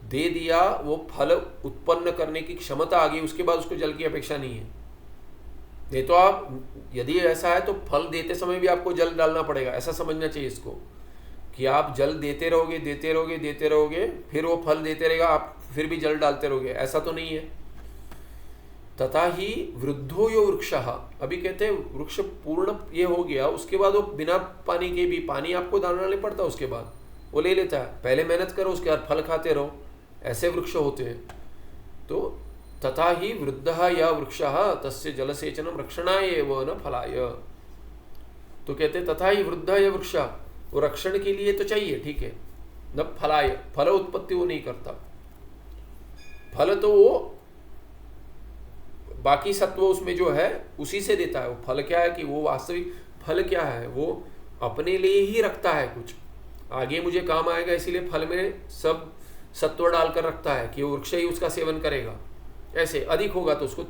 दे दिया, वो फल उत्पन्न करने की क्षमता आ गई, उसके बाद उसको जल की अपेक्षा नहीं है। नहीं तो आप यदि ऐसा है तो फल देते समय भी आपको जल डालना पड़ेगा, ऐसा समझना चाहिए इसको, कि आप जल देते रहोगे देते रहोगे देते रहोगे, फिर वो फल देते रहेगा, आप फिर भी जल डालते रहोगे, ऐसा तो नहीं है। तथा ही वृद्धो यो वृक्ष, अभी कहते हैं वृक्ष पूर्ण ये हो गया, उसके बाद वो बिना पानी के भी, पानी आपको डालना नहीं पड़ता, उसके बाद वो ले लेता है। पहले मेहनत करो, उसके बाद फल खाते रहो, ऐसे वृक्ष होते हैं। तो तथा ही वृद्ध या वृक्ष तस्य जलसेचनम रक्षणाय एव न फलाय। तो कहते तथा ही वृद्ध या वृक्ष, वो रक्षण के लिए तो चाहिए, ठीक है, न फलाय, फल उत्पत्ति वो नहीं करता। फल तो वो बाकी सत्व उसमें जो है उसी से देता है। वो फल क्या है कि वो वास्तविक फल क्या है, वो अपने लिए ही रखता है, कुछ आगे मुझे काम आएगा, इसीलिए फल में सब सत्व डालकर रखता है कि वो वृक्ष ही उसका सेवन करेगा। ऐसे अधिक होगा तो उसको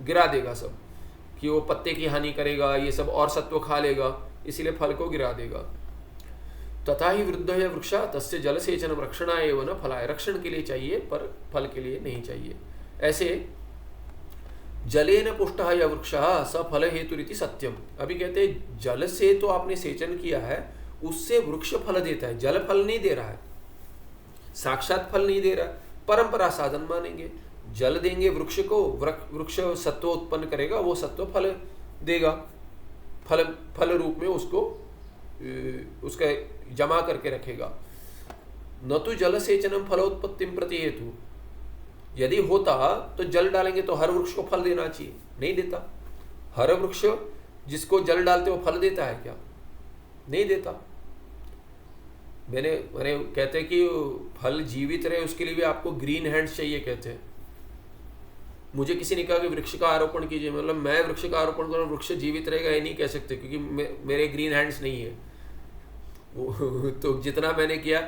गिरा देगा सब, कि वो पत्ते की हानि करेगा, ये सब और सत्व खा लेगा, इसीलिए फल को गिरा देगा। तथा ही वृद्ध या वृक्ष तस्य जलसेचनम रक्षणाय एव न फलाय, रक्षण के लिए चाहिए पर फल के लिए नहीं चाहिए। ऐसे जलेन पुष्टः या वृक्ष स फल हेतुरिति सत्यम। अभी कहते हैं जल से तो आपने सेचन किया है, उससे वृक्ष फल देता है, जल फल नहीं दे रहा है, साक्षात फल नहीं दे रहा है, परंपरा साधन मानेंगे। जल देंगे वृक्ष को, वृक्ष सत्व उत्पन्न करेगा, वो सत्व फल देगा, फल रूप में उसको उसका जमा करके रखेगा। न तो जल सेचनम फलोत्पत्तिम प्रति हेतु, यदि होता तो जल डालेंगे तो हर वृक्ष को फल देना चाहिए, नहीं देता। हर वृक्ष जिसको जल डालते वो फल देता है क्या? नहीं देता। मैंने कहते हैं कि फल जीवित रहे उसके लिए भी आपको ग्रीन हैंड्स चाहिए कहते हैं। मुझे किसी ने कहा कि वृक्ष का आरोपण कीजिए, मतलब मैं वृक्ष का आरोपण करूँ वृक्ष जीवित रहेगा ये नहीं कह सकते, क्योंकि मेरे ग्रीन हैंड्स नहीं है। तो जितना मैंने किया,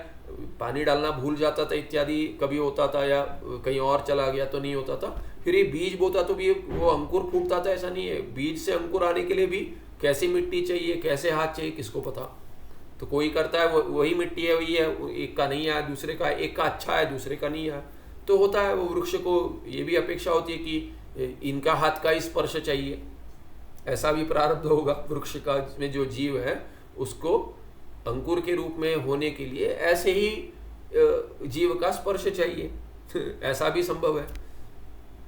पानी डालना भूल जाता था इत्यादि कभी होता था, या कहीं और चला गया तो नहीं होता था। फिर ये बीज बोता तो भी वो अंकुर फूटता था, ऐसा नहीं है। बीज से अंकुर आने के लिए भी कैसी मिट्टी चाहिए, कैसे हाथ चाहिए, किसको पता। तो कोई करता है वही मिट्टी है, वही है, एक का नहीं आया दूसरे का, एक का अच्छा है दूसरे का नहीं आया, तो होता है। वो वृक्ष को ये भी अपेक्षा होती है कि इनका हाथ का स्पर्श चाहिए, ऐसा भी प्रारब्ध होगा वृक्ष का में जो जीव है उसको अंकुर के रूप में होने के लिए ऐसे ही जीव का स्पर्श चाहिए। ऐसा भी संभव है।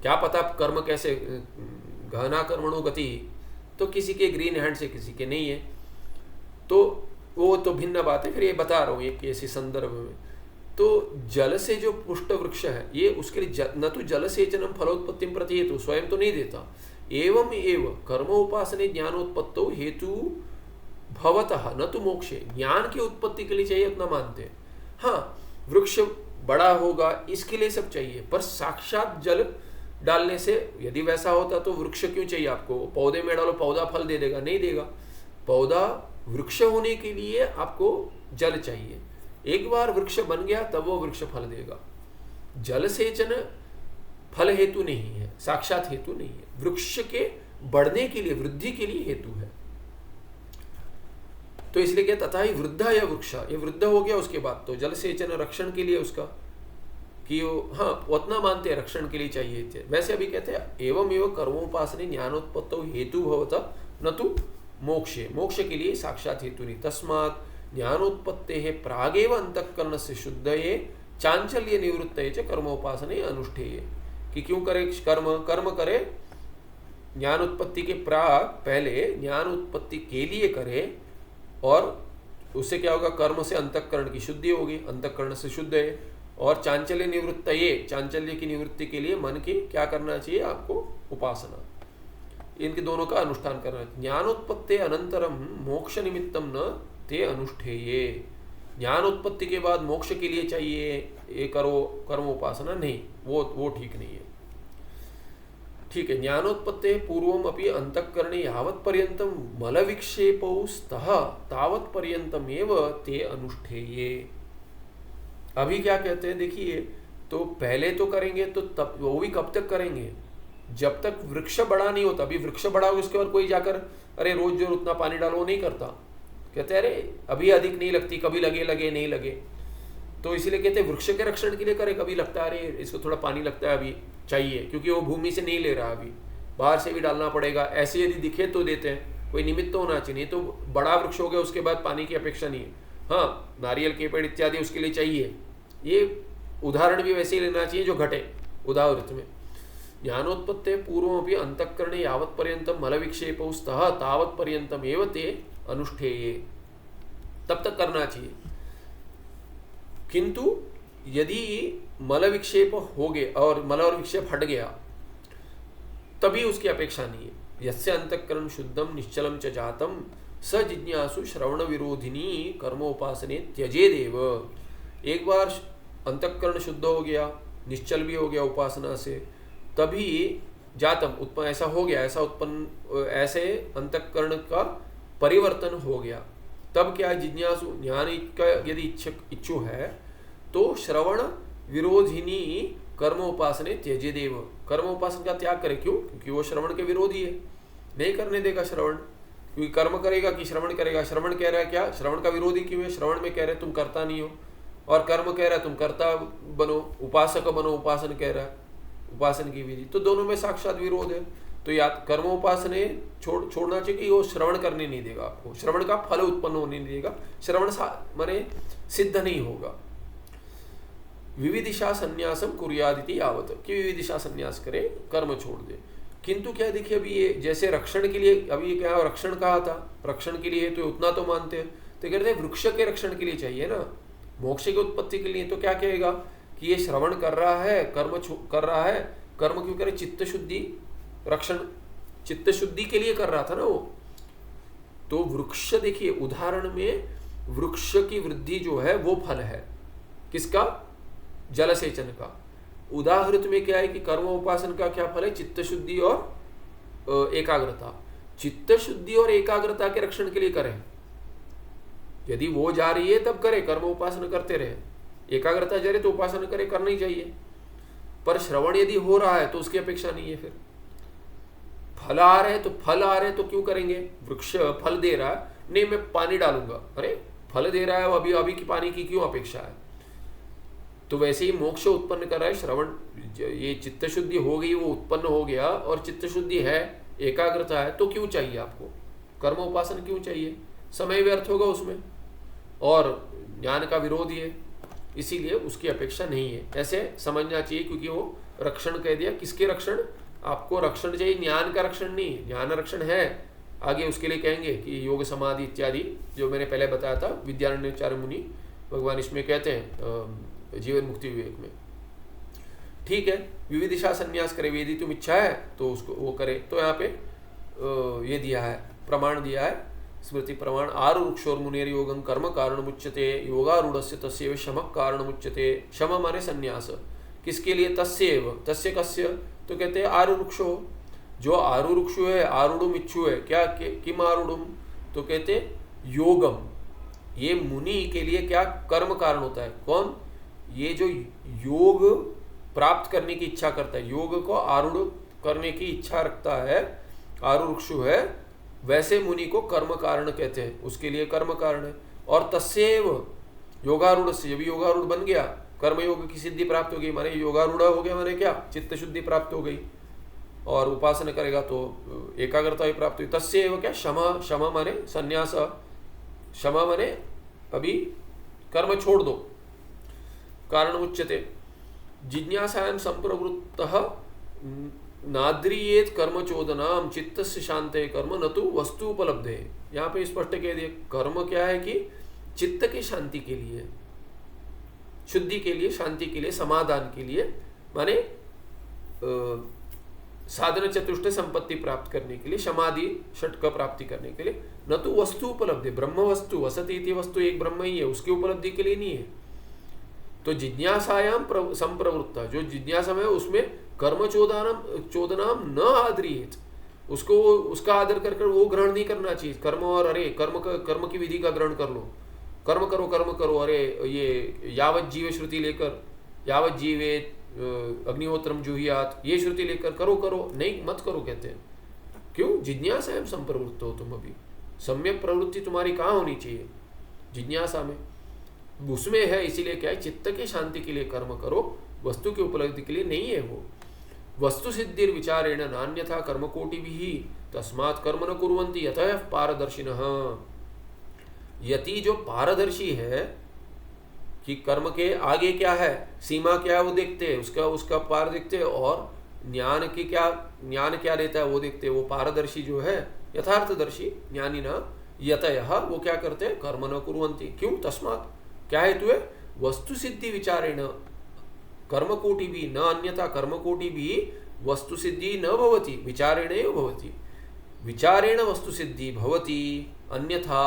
क्या पता कर्म कैसे, गहना कर्मणो गति, तो किसी के ग्रीन हैंड से किसी के नहीं है, तो वो तो भिन्न बात है। फिर ये बता रहा हूँ एक ऐसे संदर्भ में। तो जल से जो पुष्ट वृक्ष है ये उसके लिए न तो जल सेचनम फलोत्पत्ति प्रति हेतु, स्वयं तो नहीं देता। एवं एव कर्मोपासने ज्ञानोत्पत्तो हेतु भवतः न तो मोक्षे, ज्ञान की उत्पत्ति के लिए चाहिए उतना मानते हैं। हाँ, वृक्ष बड़ा होगा इसके लिए सब चाहिए, पर साक्षात जल डालने से यदि वैसा होता तो वृक्ष क्यों चाहिए आपको? पौधे में डालो, पौधा फल दे देगा? नहीं देगा। पौधा वृक्ष होने के लिए आपको जल चाहिए। एक बार वृक्ष बन गया तब वो वृक्ष फल देगा। जल सेचन फल हेतु नहीं है, साक्षात हेतु नहीं है, वृक्ष के बढ़ने के लिए, वृद्धि के लिए हेतु है। तो इसलिए क्या तथा ही वृद्धा या वृक्ष, ये वृद्ध हो गया उसके बाद तो जल सेचन रक्षण के लिए उसका कि वो, हाँ उतना मानते हैं रक्षण के लिए चाहिए थे। वैसे अभी कहते हैं एवं एवं कर्मोपासने ज्ञानोत्पत्तो हेतु भवता न तो मोक्षे, मोक्ष के लिए साक्षात हेतु नहीं। तस्मात् ज्ञानोत्पत्ते है प्रागेव अंतःकरण से शुद्धये चांचल्य निवृत्तये च कर्मोपासने अनुष्ठेय। कि क्यों करे कर्म करे ज्ञान उत्पत्ति के प्राग, पहले ज्ञान उत्पत्ति के लिए करे, और उससे क्या होगा? कर्म से अंतःकरण की शुद्धि होगी, अंतःकरण से शुद्ध है। और चांचल्य निवृत्तये, चांचल्य की निवृत्ति के लिए मन की क्या करना चाहिए आपको? उपासना। इनके दोनों का अनुष्ठान करना है। ज्ञानोत्पत्ति अनंतरम मोक्ष निमित्तम न ते अनुष्ठेये। ज्ञान उत्पत्ति के बाद मोक्ष के लिए चाहिए ये करो कर्म उपासना, नहीं, वो ठीक नहीं है। ठीक है, ज्ञानोत्पत्ति पूर्वम अपि अंतःकरणे यावत् पर्यंतम मल विक्षेपौ स्तः तावत् पर्यंतम एव ते अनुष्ठेये। अभी क्या कहते हैं देखिए, तो पहले तो करेंगे तो तब वो भी कब तक करेंगे? जब तक वृक्ष बड़ा नहीं होता। अभी वृक्ष बड़ा हो उसके बाद कोई जाकर अरे रोज जो उतना पानी डालो, वो नहीं करता। कहते हैं अरे अभी अधिक नहीं लगती, कभी लगे लगे नहीं लगे। तो इसीलिए कहते हैं वृक्ष के रक्षण के लिए करे, कभी लगता है अरे इसको थोड़ा पानी लगता है अभी चाहिए, क्योंकि वो भूमि से नहीं ले रहा, अभी बाहर से भी डालना पड़ेगा। ऐसे यदि दिखे तो देते हैं, कोई निमित्त तो होना चाहिए। नहीं तो बड़ा वृक्ष हो गया उसके बाद पानी की अपेक्षा नहीं है। हाँ, नारियल के पेड़ इत्यादि उसके लिए चाहिए। ये उदाहरण भी वैसे ही लेना चाहिए जो घटे उदाहरित में। ज्ञानोत्पत्ति पूर्वमपि अंतःकरणे यावत् पर्यंतम मल विक्षेपौ स्तः तावत् पर्यंतम एव ते अनुष्ठेये। तब तक करना चाहिए। किंतु यदि मल विक्षेप हो गए और मल और विक्षेप हट गया तभी उसकी अपेक्षा नहीं है। यस्य अंतःकरण शुद्धम निश्चलम च जातम स जिज्ञासु श्रवण विरोधिनी कर्मोपासने त्यजेदेव। एक बार अंतःकरण शुद्ध हो गया, निश्चल भी हो गया उपासना से, तभी जातम उत्पन्न, ऐसा हो गया, ऐसा उत्पन्न, ऐसे अंतःकरण का परिवर्तन हो गया। तब क्या जिज्ञासु, ज्ञानी का यदि इच्छु है तो श्रवण विरोधिनी कर्मोपासने त्यजेदेव। कर्मोपासन का त्याग करे। क्यों? क्योंकि वो श्रवण के विरोधी है, नहीं करने देगा श्रवण। क्योंकि कर्म करेगा कि श्रवण करेगा? श्रवण कह रहा है क्या? श्रवण का विरोधी क्यों है? श्रवण में कह रहे तुम करता नहीं हो, और कर्म कह रहा है तुम करता बनो, उपासक बनो, उपासन कह रहा है उपासन की विधि। तो दोनों में साक्षात विरोध है। तो या कर्मोपासने छोड़ना चाहिए कि वो श्रवण करने नहीं देगा आपको, श्रवण का फल उत्पन्न होने नहीं देगा, श्रवण माने सिद्ध नहीं होगा। विविदिशा संन्यासम कुर्यादिति यावत, कि विविदिशा संन्यास करे, कर्म छोड़ दे। किंतु क्या देखिए, अभी ये जैसे रक्षण के लिए, अभी ये क्या रक्षण कहा था, रक्षण के लिए तो उतना तो मानते हैं। तो कहते हैं वृक्ष के रक्षण के लिए चाहिए ना, मोक्ष की उत्पत्ति के लिए। तो क्या कहेगा कि ये श्रवण कर रहा है, कर्म कर रहा है, कर्म क्यों करे? चित्त शुद्धि, रक्षण, चित्त शुद्धि के लिए कर रहा था ना वो। तो वृक्ष देखिए उदाहरण में वृक्ष की वृद्धि जो है वो फल है। किसका? जल सेचन का। उदाहृत में क्या है कि कर्म उपासन का क्या फल है? चित्त शुद्धि और एकाग्रता। चित्त शुद्धि और एकाग्रता के रक्षण के लिए करें। यदि वो जा रही है तब करे, कर्म उपासना करते रहे। एकाग्रता जा रही तो उपासना करे, करना ही चाहिए। पर श्रवण यदि हो रहा है तो उसकी अपेक्षा नहीं है। फिर फल आ रहे तो क्यों करेंगे? वृक्ष फल दे रहा है, नहीं मैं पानी डालूंगा, अरे फल दे रहा है, अभी अभी की पानी की क्यों अपेक्षा है? तो वैसे ही मोक्ष उत्पन्न कर रहा है श्रवण। ये चित्त शुद्धि हो गई, वो उत्पन्न हो गया, और चित्त शुद्धि है, एकाग्रता है, तो क्यों चाहिए आपको कर्म उपासन? क्यों चाहिए? समय व्यर्थ होगा उसमें, और ज्ञान का विरोध ही है, इसीलिए उसकी अपेक्षा नहीं है। ऐसे समझना चाहिए, क्योंकि वो रक्षण कह दिया। किसके रक्षण? आपको रक्षण चाहिए, ज्ञान का रक्षण नहीं। ज्ञान रक्षण है, आगे उसके लिए कहेंगे कि योग समाधि इत्यादि, जो मैंने पहले बताया था। विद्यारण्यचार्य मुनि भगवान इसमें कहते हैं जीवन मुक्ति विवेक में। ठीक है, विविदिशा संन्यास करे, यदि तुम इच्छा है तो उसको वो करे। तो यहाँ पे ये दिया है, प्रमाण दिया है, स्मृति प्रमाण। आरुक्षोर मुनेर योगं कर्म कारणमुच्यते योगारूढ़स्य तस्यैव शमः कारणमुच्यते। शम माने संन्यास। किसके लिए? तस्यैव, तस्य कस्य? तो कहते हैं आरुक्षो, जो आरुक्षु है, आरूढ़ इच्छु है। क्या किम आरूढ़? तो कहते योगम। ये मुनि के लिए क्या कर्म कारण होता है? कौन? ये जो योग प्राप्त करने की इच्छा करता है, योग को आरूढ़ करने की इच्छा रखता है, आरुक्षु है, वैसे मुनि को कर्म कारण कहते हैं। उसके लिए कर्म कारण है। और तस्यैव योगारूढ़ से, जब योगारूढ़ बन गया, कर्मयोग की सिद्धि प्राप्त हो गई, माने योगारूढ़ हो गया, माने क्या? चित्त शुद्धि प्राप्त हो गई, और उपासना करेगा तो एकाग्रता भी प्राप्त हुई। तस्यैव क्या? क्षमा। क्षमा माने संन्यास। क्षमा माने अभी कर्म छोड़ दो, कारण उच्यते। जिज्ञासायां संप्रवृत्तः नाद्रियेत कर्म चोदनाम चित्तस्य शांते कर्म न तो वस्तु उपलब्धे। यहाँ पे स्पष्ट कह दिया, कर्म क्या है कि चित्त की शांति के लिए, शुद्धि के लिए, शांति के लिए, समाधान के लिए, माने साधन चतुष्ट संपत्ति प्राप्त करने के लिए, समाधि षटक प्राप्ति करने के लिए। न तो वस्तु उपलब्धि, ब्रह्म वस्तु, वसति इति वस्तु एक ब्रह्म ही है, उसकी उपलब्धि के लिए नहीं है। तो जिज्ञासायाम संप्रवृत्ता, जो जिज्ञासा में, उसमें कर्म चोदनाम न आद्रियेत, उसको उसका आदर कर वो ग्रहण नहीं करना चाहिए। कर्म और अरे कर्म की विधि का ग्रहण कर लो, कर्म करो, अरे ये यावत जीव श्रुति लेकर, यावत जीवे अग्निहोत्रम जुहियात, ये श्रुति लेकर करो, नहीं मत करो कहते हैं। क्यों? जिज्ञासा संप्रवृत्त हो तुम। अभी सम्यक प्रवृत्ति तुम्हारी कहाँ होनी चाहिए? जिज्ञासा में, उसमें है। इसीलिए क्या है? चित्त की शांति के लिए कर्म करो, वस्तु की उपलब्धि के लिए नहीं है। वो वस्तु सिद्धिर विचारेण नान्यथा कर्मकोटि भी तस्मात् कर्म न कुर्वन्ति यतः पारदर्शिनः। यति जो पारदर्शी है कि कर्म के आगे क्या है, सीमा क्या है, वो देखते हैं, उसका पार देखते हैं, और ज्ञान क्या लेता है वो देखते हैं। वो पारदर्शी जो है, यथार्थदर्शी ज्ञानी ना यतयः, वो क्या करते हैं? कर्म न कुर्वन्ति। क्यों? तस्मात्, क्या हेतु है? वस्तु सिद्धि विचारेण कर्मकोटि भी न अन्यथा कर्मकोटि भी वस्तु सिद्धि न भवति, विचारेण एव भवति। विचारेण वस्तु सिद्धि भवति, अन्यथा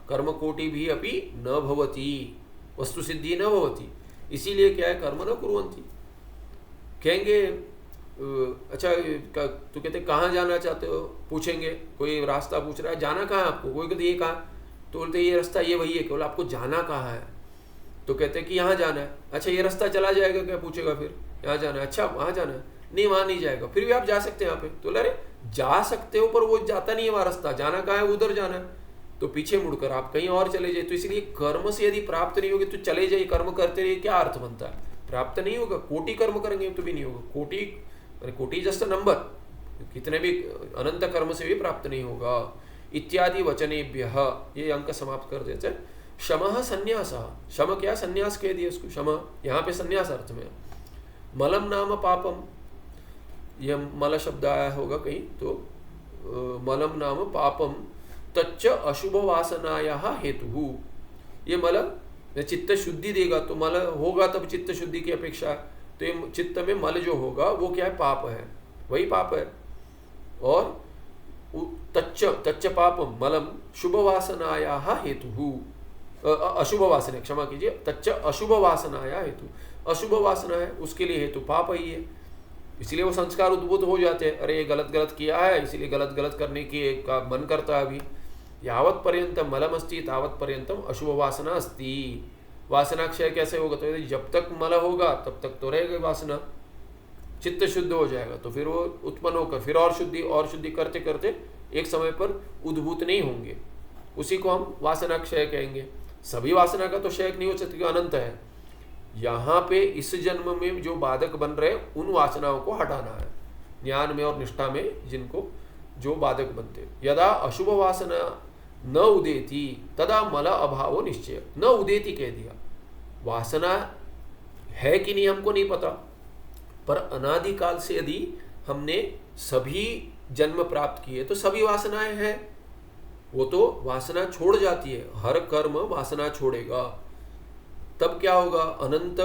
कर्मकोटि भी अपि न भवति, वस्तु सिद्धि न भवति। इसीलिए क्या है? कर्म न कुर्वन्ति। कहेंगे अच्छा तो कहते कहाँ जाना चाहते हो? पूछेंगे, कोई रास्ता पूछ रहा है, जाना कहाँ है आपको? कोई कहते ये कहाँ? तो बोलते ये रास्ता ये वही है। केवल आपको जाना कहाँ है? तो कहते हैं कि यहाँ जाना है। अच्छा ये रास्ता चला जाएगा क्या? पूछेगा फिर। यहाँ जाना है। अच्छा वहाँ जाना है? नहीं वहाँ नहीं जाएगा। फिर भी आप जा सकते हैं यहाँ पे। तो अरे जा सकते हो, पर वो जाता नहीं है वहाँ रास्ता। जाना कहाँ है? उधर जाना है। तो पीछे मुड़कर आप कहीं और चले जाए। तो इसलिए कर्म से यदि प्राप्त नहीं होगी तो चले जाइए, कर्म करते रहिए, क्या अर्थ बनता है? प्राप्त नहीं होगा। कोटि कर्म करेंगे तो भी नहीं होगा। कोटि जस्ट नंबर, कितने भी अनंत कर्म से भी प्राप्त नहीं होगा। इत्यादि वचनेभ्यः, ये अंक समाप्त कर देते हैं। शमः संन्यासः, शम क्या? संन्यास कह दिया उसको। शम यहाँ पे संन्यास अर्थ में। मलम नाम पापम, यह मल शब्द आया होगा कहीं, तो मलम नाम पापम तच्च अशुभ वासनायाः हेतुः। ये मल चित्त शुद्धि देगा, तो मल होगा तब चित्त शुद्धि की अपेक्षा। तो ये चित्त में मल जो होगा वो क्या है? पाप है, वही पाप है। और तच्च पापम मलम शुभ वासनायाः हेतुः, अशुभ वासना, क्षमा कीजिए, तच्च अशुभ वासनाया हेतु, अशुभ वासना है उसके लिए हेतु पाप ही है, इसलिए वो संस्कार उद्भूत हो जाते हैं। अरे ये गलत गलत किया है, इसीलिए गलत गलत करने की का मन करता है। अभी यावत पर्यंतम मलमस्ति तावत पर्यंतम अशुभ वासना अस्ति। वासना क्षय कैसे होगा? तो जब तक मल होगा तब तक तो रहेगा वासना, चित्त शुद्ध हो जाएगा तो फिर वो उत्पन्न होकर फिर और शुद्धि करते करते एक समय पर उद्भूत नहीं होंगे, उसी को हम वासना क्षय कहेंगे। सभी वासना का तो क्षय नहीं हो सकता, अनंत है। यहाँ पे इस जन्म में जो बाधक बन रहे उन वासनाओं को हटाना है, ज्ञान में और निष्ठा में जिनको जो बाधक बनते। यदा अशुभ वासना न उदेति तदा मल अभावो निश्चय। न उदेति कह दिया, वासना है कि नहीं हमको नहीं पता, पर अनादिकाल से यदि हमने सभी जन्म प्राप्त किए तो सभी वासनाएं हैं, वो तो वासना छोड़ जाती है, हर कर्म वासना छोड़ेगा। तब क्या होगा? अनंत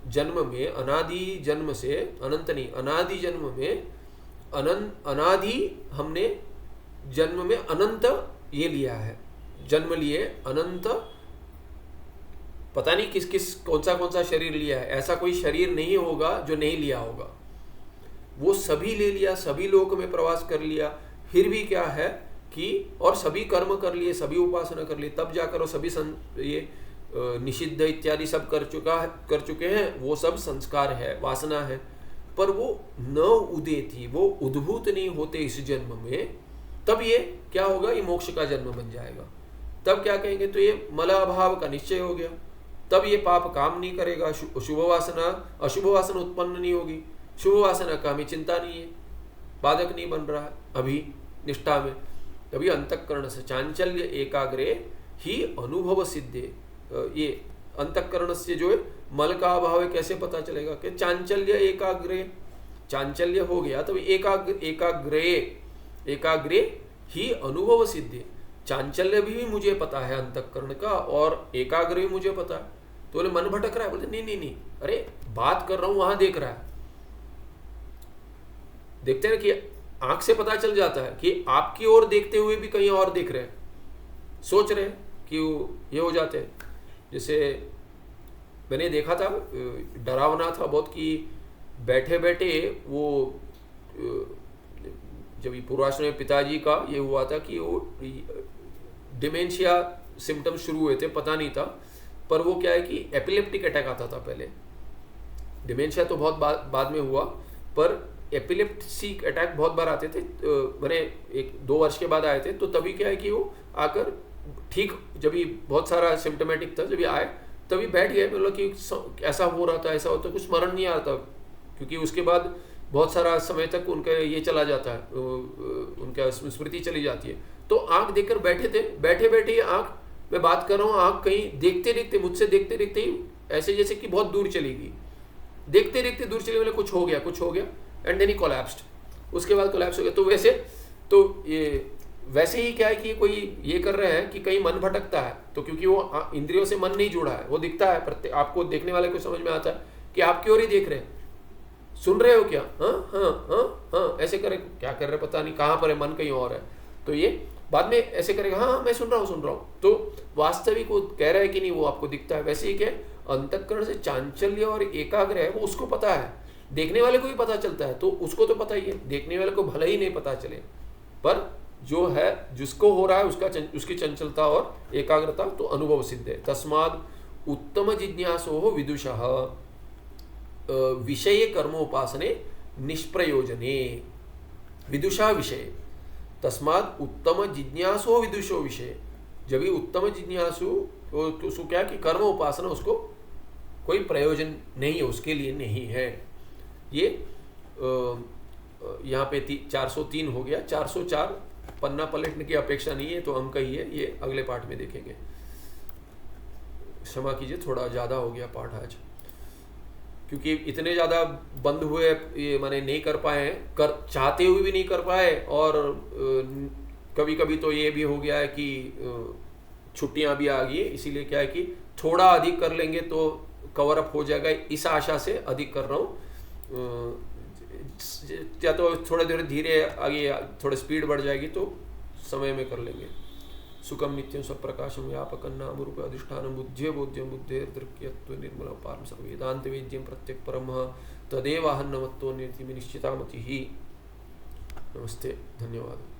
जन्म में, अनादि जन्म से, अनंत नहीं अनादि जन्म में, अनादि हमने जन्म में अनंत ये लिया है, जन्म लिए अनंत, पता नहीं किस किस कौन सा शरीर लिया है, ऐसा कोई शरीर नहीं होगा जो नहीं लिया होगा। वो सभी ले लिया, सभी लोक में प्रवास कर लिया, फिर भी क्या है कि और सभी कर्म कर लिए, सभी उपासना कर लिए, तब जाकर वो सभी ये निषिद्ध इत्यादि सब कर चुके हैं, वो सब संस्कार है, वासना है, पर वो न उदेति, वो उद्भूत नहीं होते इस जन्म में। तब ये क्या होगा? ये मोक्ष का जन्म बन जाएगा। तब क्या कहेंगे? तो ये मल अभाव का निश्चय हो गया, तब ये पाप काम नहीं करेगा, अशुभ वासना उत्पन्न नहीं होगी, शुभ वासना का हमें चिंता नहीं है, बाधक नहीं बन रहा है अभी निष्ठा में। तभी अंतःकरण से चांचल्य एकाग्रे ही अनुभव सिद्धे। ये अंतःकरण से जो है मल का अभाव है, कैसे पता चलेगा? कि चांचल्य एकाग्रे, चांचल्य हो गया तभी एकाग्रे ही अनुभव सिद्धे। चांचल्य भी मुझे पता है अंतःकरण का, और एकाग्र भी मुझे पता है। तो बोले मन भटक रहा है, बोलते नहीं, अरे बात कर रहा हूं वहां देख रहा है। देखते हैं कि आंख से पता चल जाता है कि आपकी ओर देखते हुए भी कहीं और देख रहे हैं, सोच रहे हैं कि ये हो जाते हैं। जैसे मैंने देखा था, डरावना था बहुत, कि बैठे बैठे वो जब पूर्वाश्रम में पिताजी का ये हुआ था कि वो डिमेंशिया सिम्टम्स शुरू हुए थे, पता नहीं था, पर वो क्या है कि एपिलेप्टिक अटैक आता था पहले। डिमेंशिया तो बहुत बाद में हुआ, पर एपिलेप्टिक अटैक बहुत बार आते थे। मैंने 1-2 वर्ष के बाद आए थे, तो तभी क्या है कि वो आकर ठीक, जब भी बहुत सारा सिम्टोमेटिक था, जब भी आए तभी बैठ गए, मतलब कि ऐसा हो रहा था, ऐसा होता, कुछ स्मरण नहीं आता, क्योंकि उसके बाद बहुत सारा समय तक उनका ये चला जाता है, उनका स्मृति चली जाती है। तो आंख देखकर बैठे थे, बैठे बैठे आंख, मैं बात कर रहा हूँ, आंख कहीं देखते देखते, मुझसे देखते देखते ही ऐसे जैसे कि बहुत दूर चली गई, देखते देखते दूर चली, मतलब कुछ हो गया, एंड देन ही कोलैप्स्ड। उसके बाद कोलैप्स हो गया। तो वैसे तो ये वैसे ही क्या है कि कोई ये कर रहे हैं कि कहीं मन भटकता है, तो क्योंकि वो इंद्रियों से मन नहीं जुड़ा है, वो दिखता है, आपको देखने वाले को समझ में आता है कि आपकी ओर ही देख रहे हैं, सुन रहे हो क्या, हाँ ऐसे करे, क्या कर रहे पता नहीं, कहाँ पर है, मन कहीं और है। तो ये बाद में ऐसे करेगा, हाँ मैं सुन रहा हूँ। तो वास्तविक वो कह रहा है कि नहीं, वो आपको दिखता है। वैसे ही क्या अंतःकरण से चांचल्य और एकाग्र है, वो उसको पता है, देखने वाले को भी पता चलता है, तो उसको तो पता ही है, देखने वाले को भले ही नहीं पता चले, पर जो है जिसको हो रहा है उसकी चंचलता और एकाग्रता तो अनुभव सिद्ध है। तस्माद उत्तम जिज्ञासो विदुषः विषय कर्मोपासने निष्प्रयोजने। विदुषा विषय, तस्माद उत्तम जिज्ञासो विदुषो विषय। जब भी उत्तम जिज्ञासु तो उसको क्या कि कर्म उपासना उसको कोई प्रयोजन नहीं है, उसके लिए नहीं है। ये यहाँ पे 403 हो गया। 404 पन्ना पलटने की अपेक्षा नहीं है, तो अंक ही है, ये अगले पाठ में देखेंगे। क्षमा कीजिए, थोड़ा ज़्यादा हो गया पाठ आज, क्योंकि इतने ज़्यादा बंद हुए, ये माने नहीं कर पाए, चाहते हुए भी नहीं कर पाए, और कभी कभी तो ये भी हो गया है कि छुट्टियां भी आ गई, इसीलिए क्या है कि थोड़ा अधिक कर लेंगे तो कवर अप हो जाएगा, इस आशा से अधिक कर रहा हूँ। या तो थोड़े धीरे आगे थोड़ा स्पीड बढ़ जाएगी तो समय में कर लेंगे। सुखम नित्यं स्वप्रकाशं व्यापकं नाम रूप अधिष्ठानं बुद्धे बोध्यं बुद्धेर्दृक्यत्व निर्मलं पारं सर्ववेदांत वेद्यं प्रत्यक् परमः तदेव अहन्नमत्तो नित्यं निश्चितामतिः। नमस्ते, धन्यवाद।